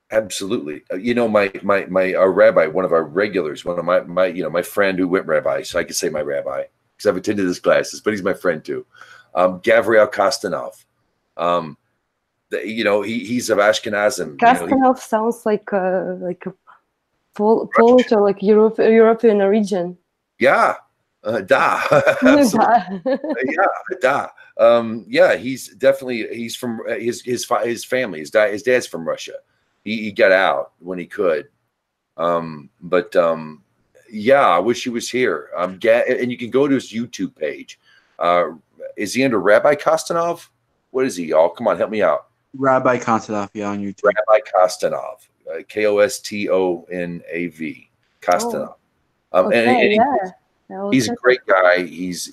Speaker 1: absolutely. You know, my rabbi, one of our regulars, one of my you know, my friend who went rabbi, so I could say my rabbi because I've attended his classes, but he's my friend too. Gavriel Kostanov. You know, he's of Ashkenazim.
Speaker 8: Kostanov, you know, sounds like a Polish or like European origin.
Speaker 1: Yeah, da. Yeah, da. Yeah, he's definitely, from his family. His dad's from Russia. He got out when he could. Yeah, I wish he was here. And you can go to his YouTube page. Is he under Rabbi Kostanov? What is he, y'all? Come on, help me out.
Speaker 2: Rabbi Kostanov, yeah, on YouTube.
Speaker 1: Rabbi Kostanov, Kostonav, Kostanov.
Speaker 8: Okay,
Speaker 1: he's a great guy. He's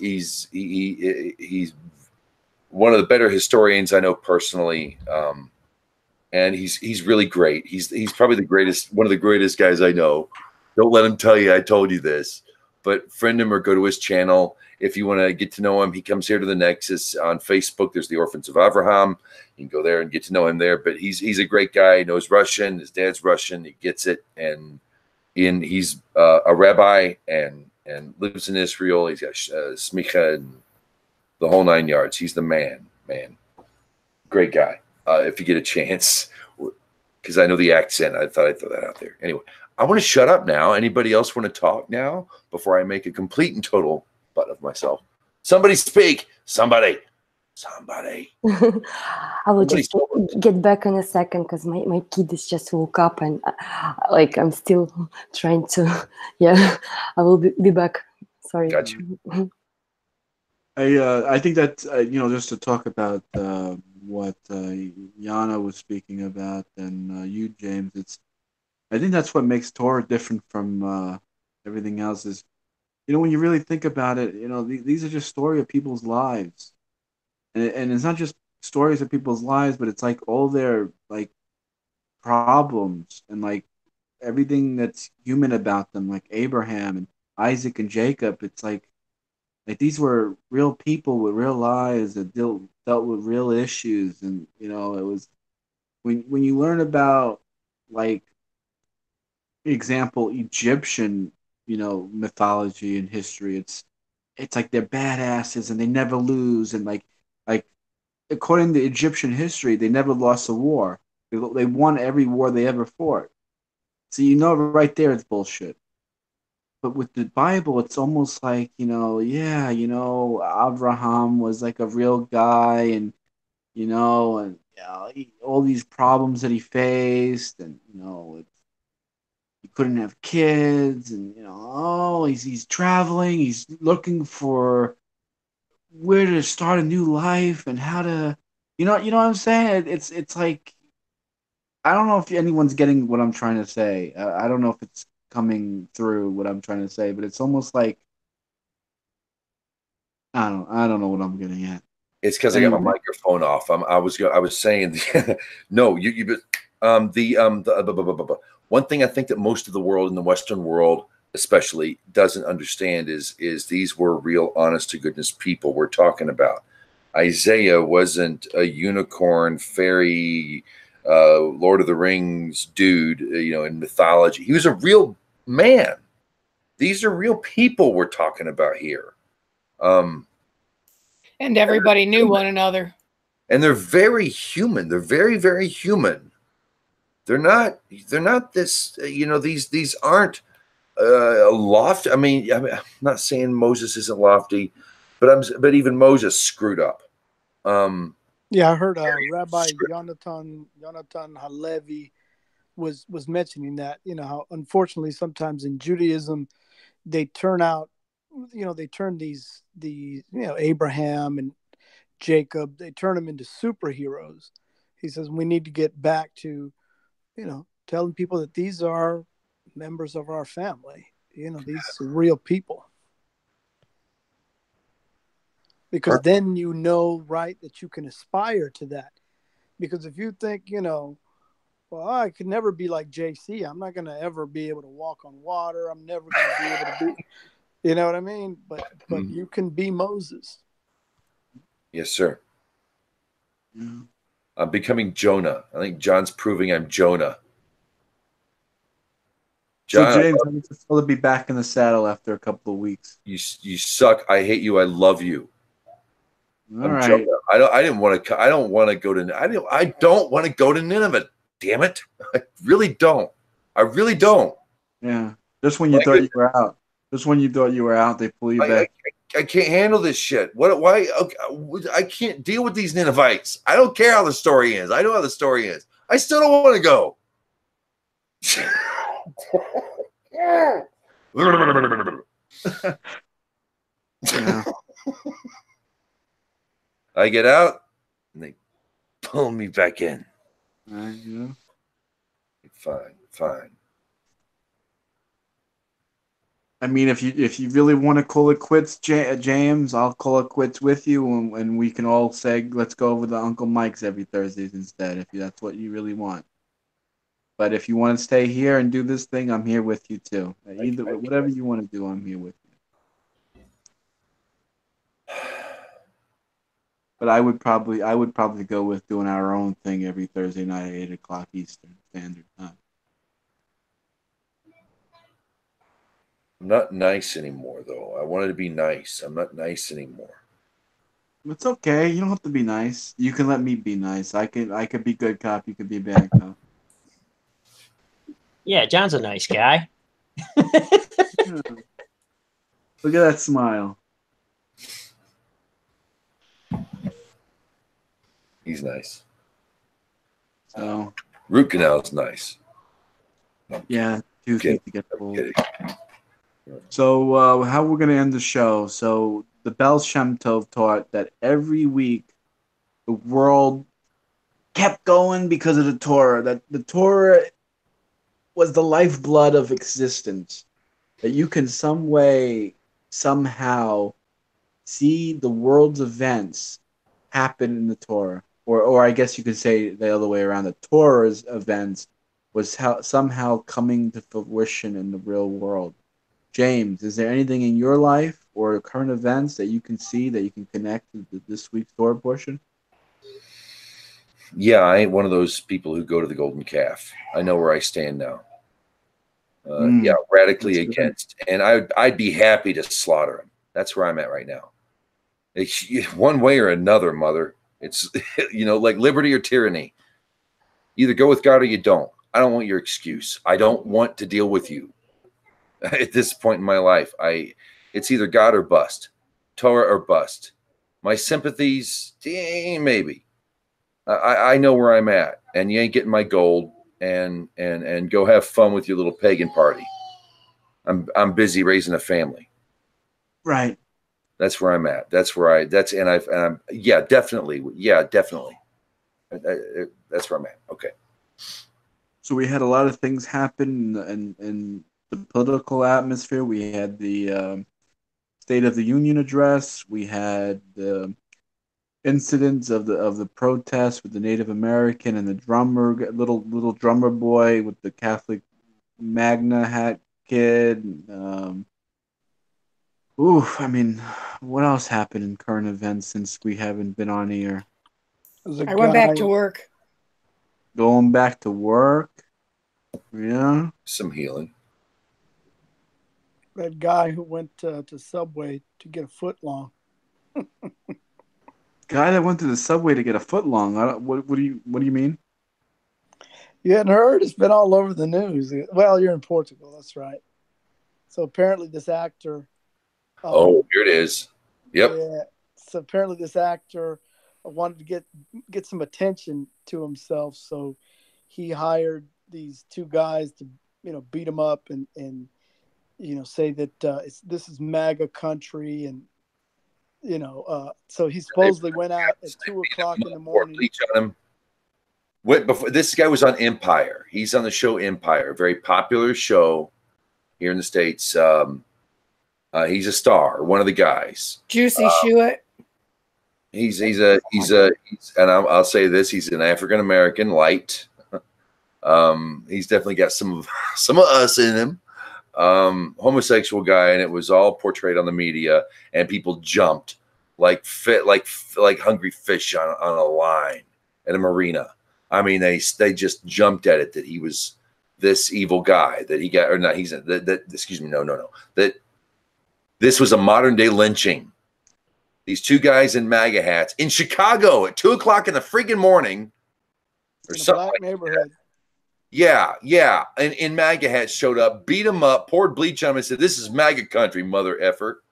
Speaker 1: one of the better historians I know personally, and he's really great. He's probably the greatest, one of the greatest guys I know. Don't let him tell you I told you this, but friend him or go to his channel. If you want to get to know him, he comes here to the Nexus on Facebook. There's the Orphans of Avraham. You can go there and get to know him there. But he's a great guy. He knows Russian. His dad's Russian. He gets it. And he's a rabbi and lives in Israel. He's got smicha and the whole 9 yards. He's the man. Great guy. If you get a chance, because I know the accent. I thought I'd throw that out there. Anyway, I want to shut up now. Anybody else want to talk now before I make a complete and total butt of myself? Somebody speak. Somebody. I will
Speaker 8: just get back in a second because my kid is just woke up and like I'm still trying to. Yeah, I will be back. Sorry.
Speaker 1: Got you.
Speaker 2: I think that you know, just to talk about what Yana was speaking about and you, James, I think that's what makes Torah different from everything else. Is, you know, when you really think about it, you know, these are just stories of people's lives, and it's not just stories of people's lives, but it's like all their like problems and like everything that's human about them, like Abraham and Isaac and Jacob. It's like these were real people with real lives that dealt with real issues, and you know, it was when you learn about, like, example, Egyptian, you know, mythology and history. It's like they're badasses and they never lose, and like according to Egyptian history, they never lost a war. They won every war they ever fought. So you know right there it's bullshit. but with the Bible, it's almost like, yeah, Avraham was like a real guy, and and all these problems that he faced, and he couldn't have kids, and oh, he's traveling, he's looking for where to start a new life and how to, what I'm saying. It's like, I don't know if anyone's getting what I'm trying to say. I don't know if it's coming through what I'm trying to say, but it's almost like I don't know what I'm getting at.
Speaker 1: It's because I got my microphone off. I was saying, no, one thing I think that most of the world in the Western world, especially, doesn't understand is these were real, honest to goodness people we're talking about. Isaiah wasn't a unicorn, fairy, Lord of the Rings dude, in mythology. He was a real man. These are real people we're talking about here.
Speaker 7: And everybody knew one another.
Speaker 1: And they're very human. They're very, very human. They're not this, these aren't lofty. I mean, I'm not saying Moses isn't lofty, but even Moses screwed up.
Speaker 5: Yeah, I heard Rabbi Jonathan Halevi was mentioning that, how unfortunately sometimes in Judaism they turn these Abraham and Jacob, they turn them into superheroes. He says we need to get back to telling people that these are members of our family, these are real people. Because then right, that you can aspire to that. Because if you think, well, I could never be like JC. I'm not going to ever be able to walk on water. I'm never going to be able to be, you know what I mean? But you can be Moses.
Speaker 1: Yes, sir. Yeah. I'm becoming Jonah. I think John's proving I'm Jonah.
Speaker 2: John, so James, I'm supposed to be back in the saddle after a couple of weeks.
Speaker 1: You suck. I hate you. I love you.
Speaker 2: All right.
Speaker 1: I don't want to go to Nineveh. Damn it. I really don't.
Speaker 2: Yeah. Just when you thought you were out. Just when you thought you were out, they pull you back.
Speaker 1: I can't handle this shit. Why? Okay, I can't deal with these Ninevites. I don't care how the story ends. I know how the story ends. I still don't want to go.
Speaker 2: Yeah.
Speaker 1: I get out and they pull me back in.
Speaker 2: Yeah.
Speaker 1: Fine.
Speaker 2: I mean, if you really want to call it quits, James, I'll call it quits with you, and we can all say, let's go over to Uncle Mike's every Thursdays instead, if that's what you really want. But if you want to stay here and do this thing, I'm here with you too. Whatever you want to do, I'm here with you. But I would probably go with doing our own thing every Thursday night at 8 o'clock Eastern Standard Time.
Speaker 1: I'm not nice anymore, though. I wanted to be nice. I'm not nice anymore.
Speaker 2: It's okay. You don't have to be nice. You can let me be nice. I could be good cop. You could be bad cop.
Speaker 4: Yeah, John's a nice guy.
Speaker 2: Yeah. Look at that smile.
Speaker 1: He's nice.
Speaker 2: So
Speaker 1: root canal is nice.
Speaker 2: Yeah, too thick to get pulled. So how we're gonna end the show? So the Baal Shem Tov taught that every week the world kept going because of the Torah. That the Torah was the lifeblood of existence. That you can some way, somehow, see the world's events happen in the Torah. Or I guess you could say the other way around. The Torah's events was somehow coming to fruition in the real world. James, is there anything in your life or current events that you can see that you can connect to this week's Torah portion?
Speaker 1: Yeah, I ain't one of those people who go to the golden calf. I know where I stand now. Yeah, radically against. And I'd be happy to slaughter him. That's where I'm at right now. One way or another, mother. It's, like liberty or tyranny. Either go with God or you don't. I don't want your excuse. I don't want to deal with you. at this point in my life. It's either God or bust, Torah or bust. My sympathies, maybe. I know where I'm at, and you ain't getting my gold. And go have fun with your little pagan party. I'm busy raising a family.
Speaker 2: Right.
Speaker 1: That's where I'm at. That's where I'm yeah, definitely. Yeah, definitely. That's where I'm at. Okay.
Speaker 2: So we had a lot of things happen in the political atmosphere. We had the State of the Union address. We had the incidents of the protests with the Native American and the drummer, little drummer boy with the Catholic Magna hat kid. I mean, what else happened in current events since we haven't been on here?
Speaker 7: I went back to work.
Speaker 2: Going back to work? Yeah.
Speaker 1: Some healing.
Speaker 5: That guy who went to Subway to get a foot long.
Speaker 2: Guy that went to the Subway to get a foot long. What do you mean?
Speaker 5: You hadn't heard? It's been all over the news. Well, you're in Portugal. That's right. So apparently this actor.
Speaker 1: Here it is. Yep.
Speaker 5: Yeah. So apparently this actor wanted to get some attention to himself. So he hired these two guys to, beat him up and say that this is MAGA country. And, so he supposedly went out at 2:00 in the morning.
Speaker 1: Bleach on him. Before this guy was on Empire. He's on the show Empire, a very popular show here in the States. He's a star, one of the guys.
Speaker 7: Juicy Shuett.
Speaker 1: And I'll say this: he's an African American light. He's definitely got some of us in him. Homosexual guy, and it was all portrayed on the media, and people jumped like hungry fish on a line at a marina. I mean, they just jumped at it that he was this evil guy, that he got, or not, excuse me, no, that this was a modern day lynching. These two guys in MAGA hats in Chicago at 2:00 in the freaking morning, or
Speaker 5: in a
Speaker 1: something
Speaker 5: black
Speaker 1: like
Speaker 5: neighborhood.
Speaker 1: that. Yeah, and in MAGA hats showed up, beat him up, poured bleach on him, and said, "This is MAGA country, mother effer."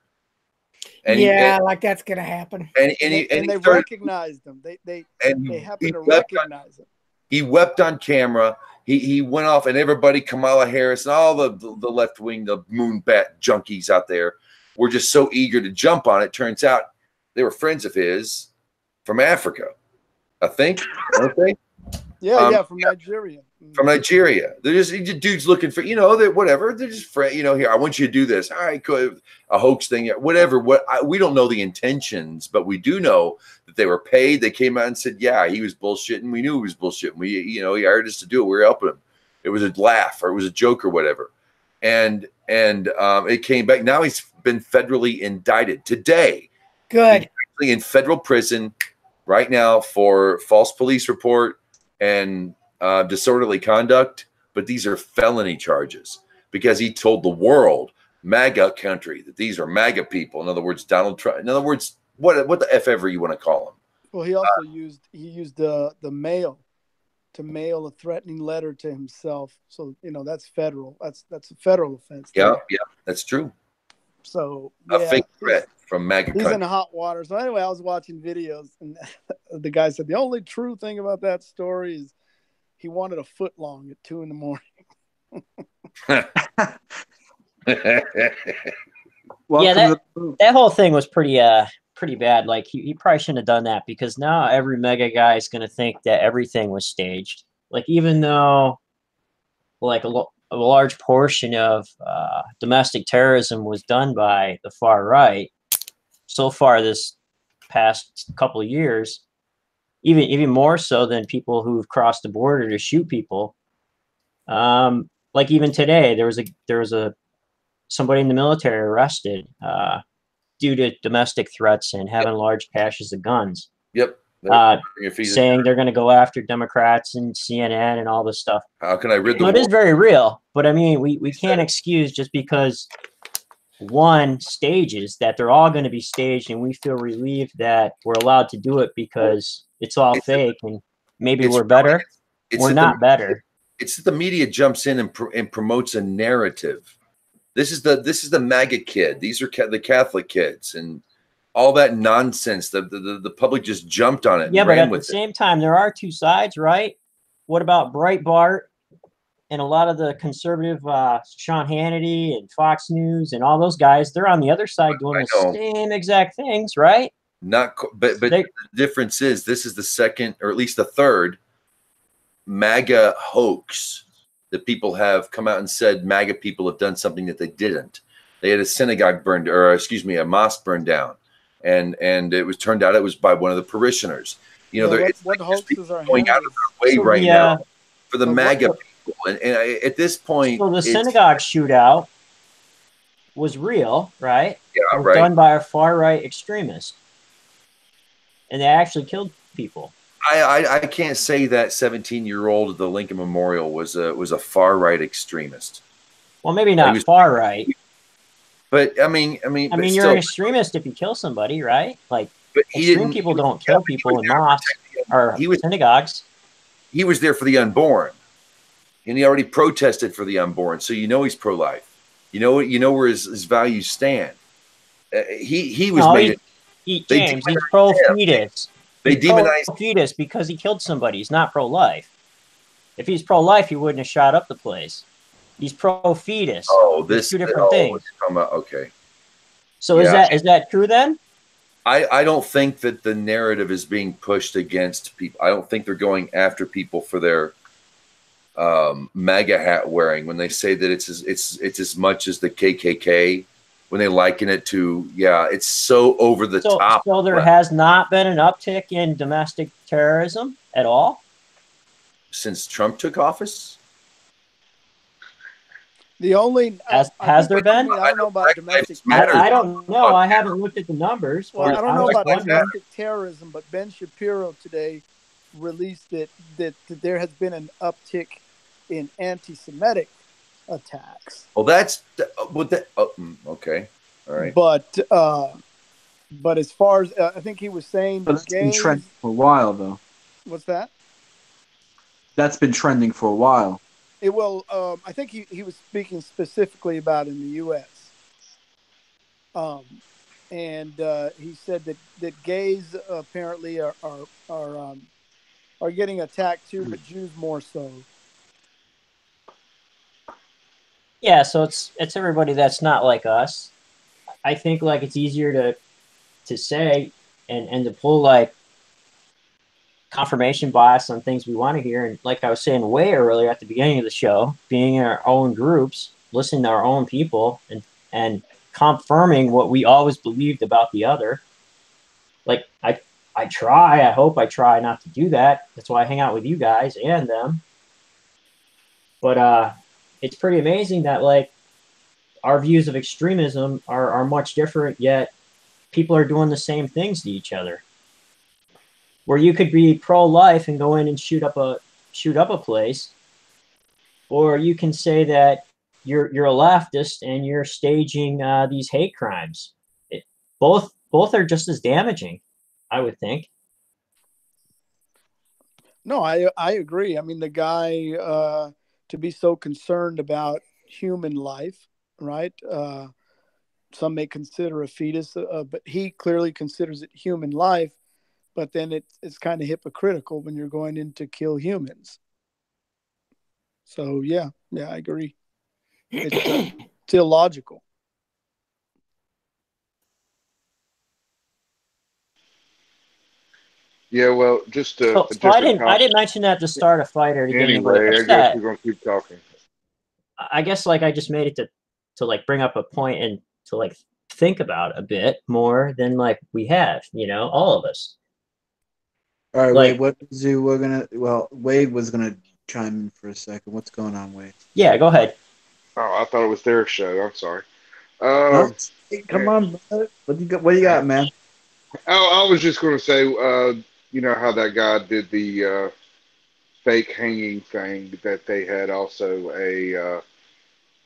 Speaker 1: And
Speaker 7: like that's gonna happen.
Speaker 5: And they recognized him. They happened to recognize him.
Speaker 1: He wept on camera. He went off, and everybody, Kamala Harris, and all the left wing, the moonbat junkies out there, were just so eager to jump on it. Turns out they were friends of his from Africa, I think. Okay.
Speaker 5: Yeah, from Nigeria.
Speaker 1: From Nigeria. They're just dudes looking for, that whatever. They're just friends, here, I want you to do this. All right, cool. A hoax thing, whatever. We don't know the intentions, but we do know that they were paid. They came out and said, yeah, he was bullshitting. We knew he was bullshitting. He hired us to do it. We were helping him. It was a laugh, or it was a joke, or whatever. And it came back. Now he's been federally indicted today.
Speaker 7: Good.
Speaker 1: He's actually in federal prison right now for false police report and disorderly conduct, but these are felony charges because he told the world, MAGA country, that these are MAGA people. In other words, Donald Trump. In other words, what the F ever you want to call him.
Speaker 5: Well, he also used the mail to mail a threatening letter to himself. So that's federal. That's a federal offense.
Speaker 1: Yeah, that's true.
Speaker 5: So
Speaker 1: a fake threat from MAGA
Speaker 5: he's
Speaker 1: country.
Speaker 5: in hot water. So anyway, I was watching videos, and the guy said the only true thing about that story is he wanted a foot long at 2 a.m.
Speaker 4: Yeah, that whole thing was pretty bad. Like he probably shouldn't have done that, because now every mega guy is going to think that everything was staged. Like, even though like a large portion of domestic terrorism was done by the far right, so far this past couple of years, even more so than people who've crossed the border to shoot people. Like even today, there was somebody in the military arrested due to domestic threats and having large caches of guns.
Speaker 1: Yep.
Speaker 4: Saying they're going to go after Democrats and CNN and all this stuff.
Speaker 1: How can I rid the
Speaker 4: It is very real, but I mean, we can't excuse just because one stages that they're all going to be staged, and we feel relieved that we're allowed to do it because it's all fake, and maybe we're better. We're not better.
Speaker 1: It's that the media jumps in and promotes a narrative This is the MAGA kid. These are the Catholic kids, and all that nonsense. The public just jumped on it.
Speaker 4: Yeah,
Speaker 1: and
Speaker 4: but
Speaker 1: ran
Speaker 4: at the
Speaker 1: with
Speaker 4: same time, there are two sides, right? What about Breitbart and a lot of the conservative Sean Hannity and Fox News and all those guys? They're on the other side doing the same exact things, right?
Speaker 1: But the difference is this is the second, or at least the third, MAGA hoax that people have come out and said MAGA people have done something that they didn't. They had a synagogue burned, or excuse me, a mosque burned down, and it was turned out it was by one of the parishioners. You know,
Speaker 5: what hoaxes are
Speaker 1: going out of their way right now for the MAGA people, and at this point,
Speaker 4: so the synagogue shootout was real, right?
Speaker 1: Yeah,
Speaker 4: it was done by a far right extremist, and they actually killed people.
Speaker 1: I can't say that 17-year-old at the Lincoln Memorial was a far right extremist.
Speaker 4: Well, maybe not far right,
Speaker 1: but I mean,
Speaker 4: you're
Speaker 1: still,
Speaker 4: an extremist if you kill somebody, right? Like,
Speaker 1: but
Speaker 4: extreme people don't kill people in mosques or synagogues.
Speaker 1: He was there for the unborn, and he already protested for the unborn. So he's pro-life. You know where his values stand. He was made.
Speaker 4: James, he's pro-fetus.
Speaker 1: They demonized
Speaker 4: fetus because he killed somebody. He's not pro-life. If he's pro-life, he wouldn't have shot up the place. He's pro-fetus.
Speaker 1: Oh,
Speaker 4: there's two different things.
Speaker 1: Okay.
Speaker 4: So is that true then?
Speaker 1: I don't think that the narrative is being pushed against people. I don't think they're going after people for their MAGA hat wearing when they say that it's as much as the KKK. When they liken it to, it's so over the top.
Speaker 4: So there has not been an uptick in domestic terrorism at all
Speaker 1: since Trump took office.
Speaker 5: The only
Speaker 4: has there been?
Speaker 5: I don't know about domestic.
Speaker 4: I don't know. I haven't looked at the numbers.
Speaker 5: Well, I don't know about domestic terrorism, but Ben Shapiro today released that there has been an uptick in anti-Semitic attacks.
Speaker 1: Well, that's okay, all right.
Speaker 5: But as far as I think he was saying,
Speaker 2: but it's been trending for a while, though.
Speaker 5: What's that?
Speaker 2: That's been trending for a while.
Speaker 5: It will. I think he was speaking specifically about in the U.S. And he said that gays apparently are getting attacked too, but Jews more so.
Speaker 4: Yeah, so it's everybody that's not like us. I think like it's easier to say and to pull like confirmation bias on things we want to hear. And like I was saying way earlier at the beginning of the show, being in our own groups, listening to our own people and confirming what we always believed about the other. Like I hope I try not to do that. That's why I hang out with you guys and them. But it's pretty amazing that like our views of extremism are much different, yet people are doing the same things to each other. Where you could be pro-life and go in and shoot up a place, or you can say that you're a leftist and you're staging these hate crimes. Both are just as damaging, I would think.
Speaker 5: No, I agree. I mean, the guy to be so concerned about human life, right? Some may consider a fetus, but he clearly considers it human life. But then it's kind of hypocritical when you're going in to kill humans. So yeah, I agree. It's illogical.
Speaker 3: Yeah, well, just
Speaker 4: so I didn't mention that to start a fight or to get
Speaker 3: anyway. I guess we're gonna keep talking.
Speaker 4: I guess like I just made it to like bring up a point and to like think about a bit more than like we have, all of us.
Speaker 2: All right, like, Wade was gonna chime in for a second. What's going on, Wade?
Speaker 4: Yeah, go ahead.
Speaker 3: Oh, I thought it was their show. I'm sorry.
Speaker 2: Hey, come on, brother. What do you got, man?
Speaker 3: I was just gonna say, you know how that guy did the fake hanging thing, that they had also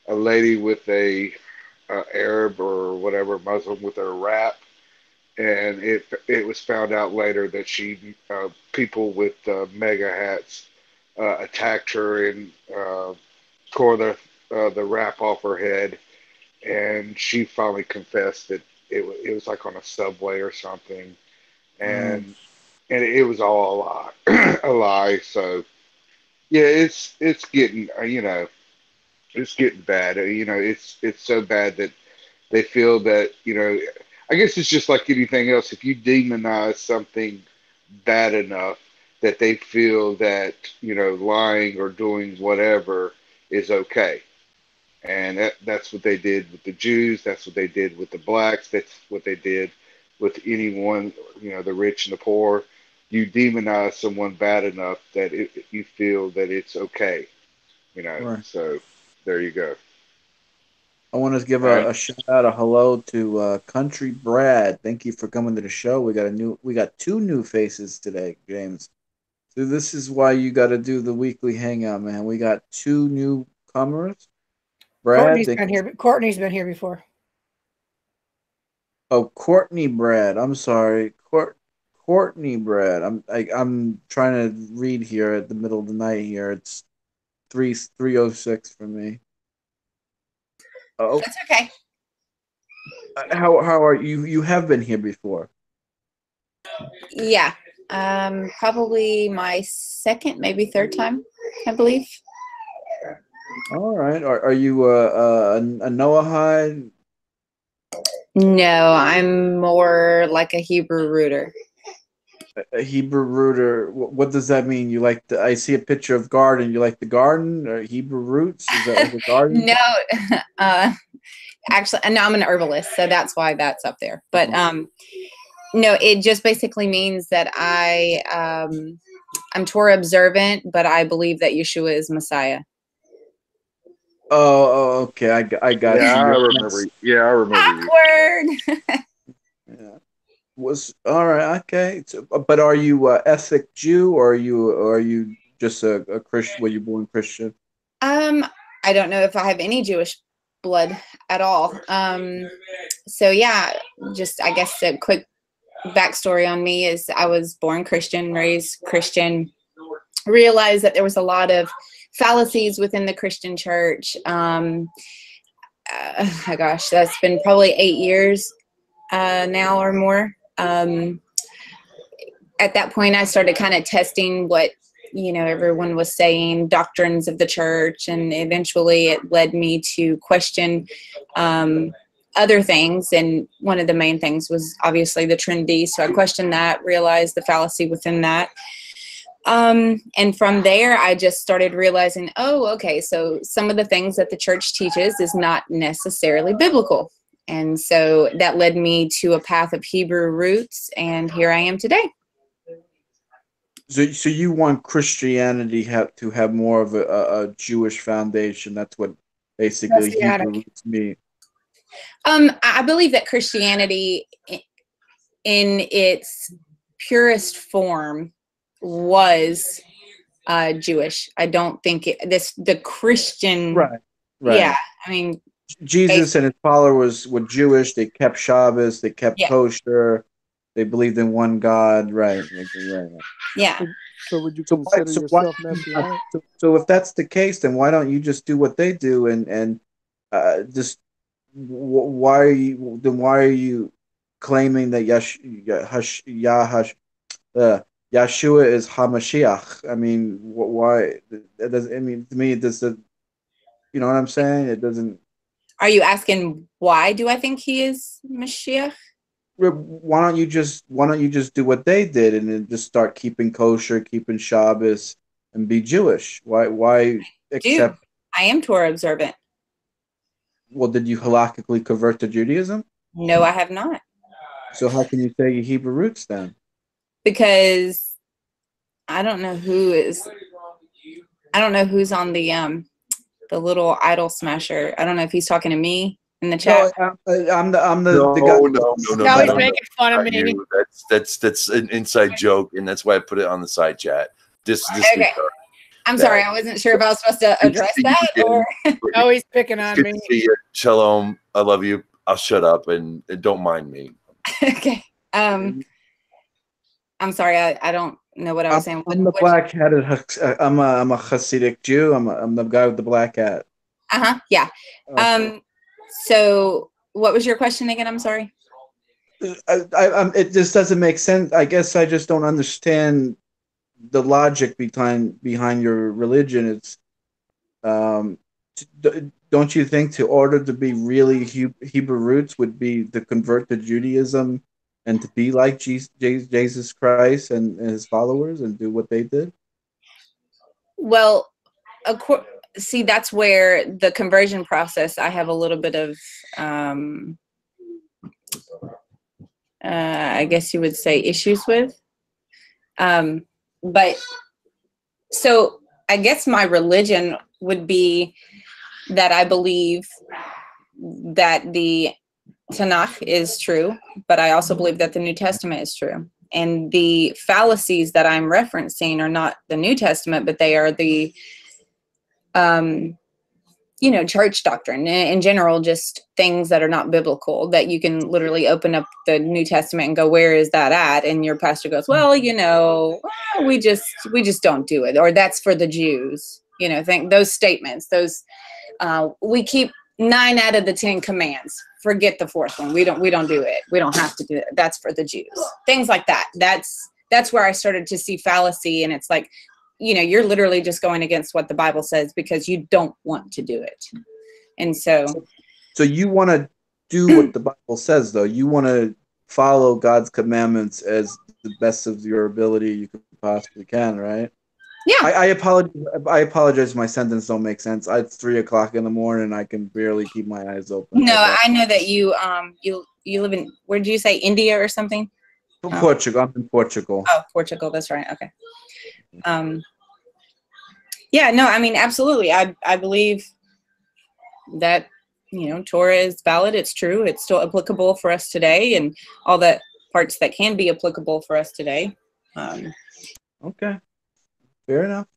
Speaker 3: a lady with a Arab or whatever Muslim with her wrap. And it was found out later that people with mega hats attacked her and tore the wrap off her head. and she finally confessed that it was like on a subway or something, and it was all a lie, a lie. So yeah, it's getting it's getting bad. It's so bad that they feel that I guess it's just like anything else. If you demonize something bad enough that they feel that lying or doing whatever is okay. And that's what they did with the Jews. That's what they did with the blacks. That's what they did with anyone, the rich and the poor. You demonize someone bad enough that you feel that it's okay,
Speaker 2: Right.
Speaker 3: So there you go.
Speaker 2: I want to give
Speaker 3: All right.
Speaker 2: a shout out, a hello to Country Brad. Thank you for coming to the show. We got two new faces today, James. So this is why you got to do the weekly hangout, man. We got two newcomers. Brad,
Speaker 7: Courtney's been here before.
Speaker 2: Oh, Courtney Brad. I'm sorry, Courtney Brad. I'm trying to read here at the middle of the night. Here it's 3:06 for me. Oh,
Speaker 9: That's okay.
Speaker 2: how are you? You have been here before.
Speaker 9: Yeah. Probably my second, maybe third time, I believe.
Speaker 2: All right. Are you a Noahide?
Speaker 9: No, I'm more like a Hebrew rooter.
Speaker 2: A Hebrew rooter. What does that mean? You like the? I see a picture of garden. You like the garden or Hebrew roots? Is that like a garden?
Speaker 9: No, actually, no, I'm an herbalist, so that's why that's up there. But no, it just basically means that I'm Torah observant, but I believe that Yeshua is Messiah.
Speaker 2: Oh, okay. I got
Speaker 3: Yeah,
Speaker 2: you.
Speaker 3: I remember. Yeah, I remember.
Speaker 9: Awkward.
Speaker 2: Yeah. Was all right. Okay. So, but are you a ethnic Jew or are you just a Christian? Were you born Christian?
Speaker 9: I don't know if I have any Jewish blood at all. So yeah, just I guess a quick backstory on me is I was born Christian, raised Christian, realized that there was a lot of fallacies within the Christian church. Oh my gosh, that's been probably 8 years now or more. At that point, I started kind of testing what everyone was saying, doctrines of the church, and eventually it led me to question other things. And one of the main things was obviously the Trinity. So I questioned that, realized the fallacy within that. And from there, I just started realizing, oh, okay, so some of the things that the church teaches is not necessarily biblical. And so that led me to a path of Hebrew roots, and here I am today.
Speaker 2: So you want Christianity to have more of a Jewish foundation? That's what basically Hebrew roots mean.
Speaker 9: I believe that Christianity, in its purest form, was Jewish. I don't think the Christian.
Speaker 2: Right.
Speaker 9: Yeah, I mean,
Speaker 2: Jesus and his followers were Jewish. They kept Shabbos. They kept kosher. They believed in one God. Right.
Speaker 9: Yeah.
Speaker 5: So would you consider yourself Messianic?
Speaker 2: So if that's the case, then why don't you just do what they do and just why are you claiming that Yeshua is Hamashiach? I mean, why? That doesn't. I mean, to me, you know what I'm saying? It doesn't.
Speaker 9: Are you asking why do I think he is Mashiach?
Speaker 2: Why don't you just do what they did and then just start keeping kosher, keeping Shabbos, and be Jewish? Why accept?
Speaker 9: Dude, I am Torah observant.
Speaker 2: Well, did you halakhically convert to Judaism?
Speaker 9: No, I have not.
Speaker 2: So how can you say your Hebrew roots then?
Speaker 9: Because I don't know who's on the little idol smasher. I don't know if he's talking to me in the chat.
Speaker 2: No, I'm the
Speaker 1: guy. No.
Speaker 7: Now he's making fun of me.
Speaker 1: That's an inside joke, and that's why I put it on the side chat.
Speaker 9: Okay. I'm sorry, I wasn't sure if I was supposed to address that or.
Speaker 7: No, he's picking on me.
Speaker 1: Shalom, I love you. I'll shut up and don't mind me.
Speaker 9: Okay. I'm sorry, I don't know what I was saying.
Speaker 2: I'm the black-hatted. I'm a Hasidic Jew. I'm the guy with the black hat.
Speaker 9: Yeah.
Speaker 2: Okay.
Speaker 9: So what was your question again? I'm sorry.
Speaker 2: It just doesn't make sense. I guess I just don't understand the logic behind your religion. It's don't you think to order to be really Hebrew roots would be to convert to Judaism and to be like Jesus Christ and his followers and do what they did?
Speaker 9: Well, see, that's where the conversion process, I have a little bit of, I guess you would say, issues with. But so I guess my religion would be that I believe that the Tanakh is true, but I also believe that the New Testament is true. And the fallacies that I'm referencing are not the New Testament, but they are the, church doctrine in general, just things that are not biblical, that you can literally open up the New Testament and go, where is that at? And your pastor goes, well, we just don't do it. Or that's for the Jews, think those statements, we keep 9 out of the 10 commands. Forget the 4th one. We don't do it. We don't have to do it. That's for the Jews. Things like that. That's where I started to see fallacy. And it's like, you're literally just going against what the Bible says because you don't want to do it. And so
Speaker 2: you want to do what the Bible says, though. You want to follow God's commandments as the best of your ability you possibly can, right?
Speaker 9: Yeah.
Speaker 2: I apologize. My sentence don't make sense. It's 3 o'clock in the morning. I can barely keep my eyes open.
Speaker 9: No, I know that you live in, where did you say, India or something?
Speaker 2: Portugal. I'm in Portugal.
Speaker 9: Oh, Portugal. That's right. Okay. Yeah, no, I mean, absolutely. I believe that, Torah is valid. It's true. It's still applicable for us today, and all the parts that can be applicable for us today.
Speaker 2: Okay. Fair enough.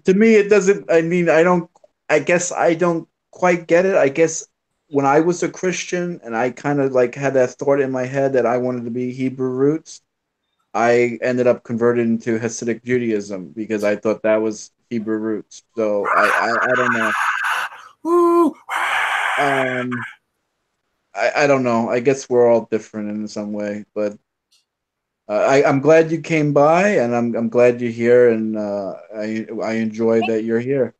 Speaker 2: To me, it doesn't, I guess I don't quite get it. I guess when I was a Christian and I kind of had that thought in my head that I wanted to be Hebrew roots, I ended up converted into Hasidic Judaism because I thought that was Hebrew roots. So I don't know.
Speaker 1: Woo!
Speaker 2: I don't know. I guess we're all different in some way, but I'm glad you came by, and I'm glad you're here, and I enjoy that you're here.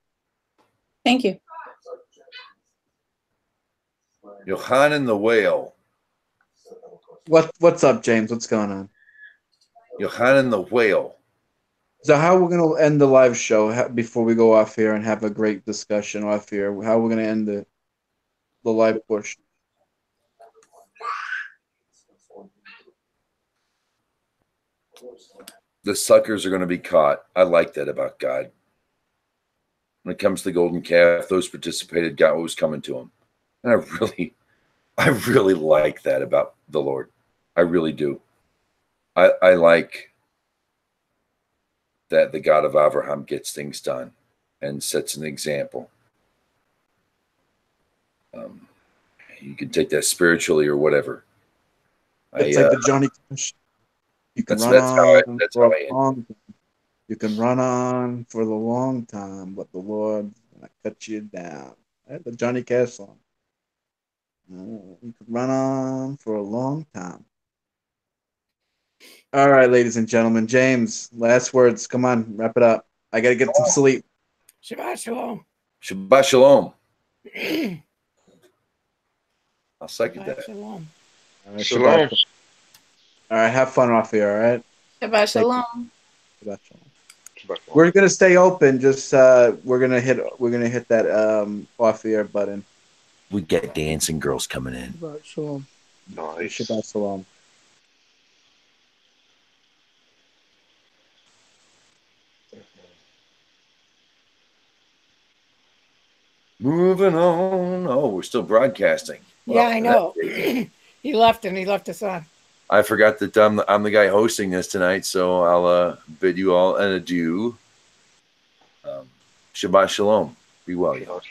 Speaker 9: Thank you.
Speaker 1: Yohanan the whale.
Speaker 2: What's up, James? What's going on?
Speaker 1: Yohanan the whale.
Speaker 2: So how we're going to end the live show before we go off here and have a great discussion off here? How we're going to end the live portion?
Speaker 1: The suckers are going to be caught. I like that about God. When it comes to the golden calf, those participated got what was coming to them. And I really like that about the Lord. I really do. I like that the God of Avraham gets things done and sets an example. You can take that spiritually or whatever.
Speaker 2: It's like the Johnny Cash. You can run on for the long time, but the Lord gonna cut you down. Right? The Johnny Cash song. You can run on for a long time. All right, ladies and gentlemen. James, last words. Come on, wrap it up. I got to get some sleep.
Speaker 7: Shabbat shalom.
Speaker 1: Shabbat shalom. I'll second that.
Speaker 7: Shalom.
Speaker 2: All right,
Speaker 3: Shalom.
Speaker 2: All right, have fun off here, all right?
Speaker 9: Shabbat shalom.
Speaker 2: Shabbat shalom. We're gonna stay open. Just we're gonna hit that off the air button.
Speaker 1: We get dancing girls coming in.
Speaker 5: Shabbat shalom.
Speaker 3: Nice.
Speaker 2: Shabbat shalom.
Speaker 1: Moving on. Oh, we're still broadcasting.
Speaker 7: Yeah, I know. He left and he left us on.
Speaker 1: I forgot that I'm the guy hosting this tonight, so I'll bid you all an adieu. Shabbat shalom. Be well, y'all.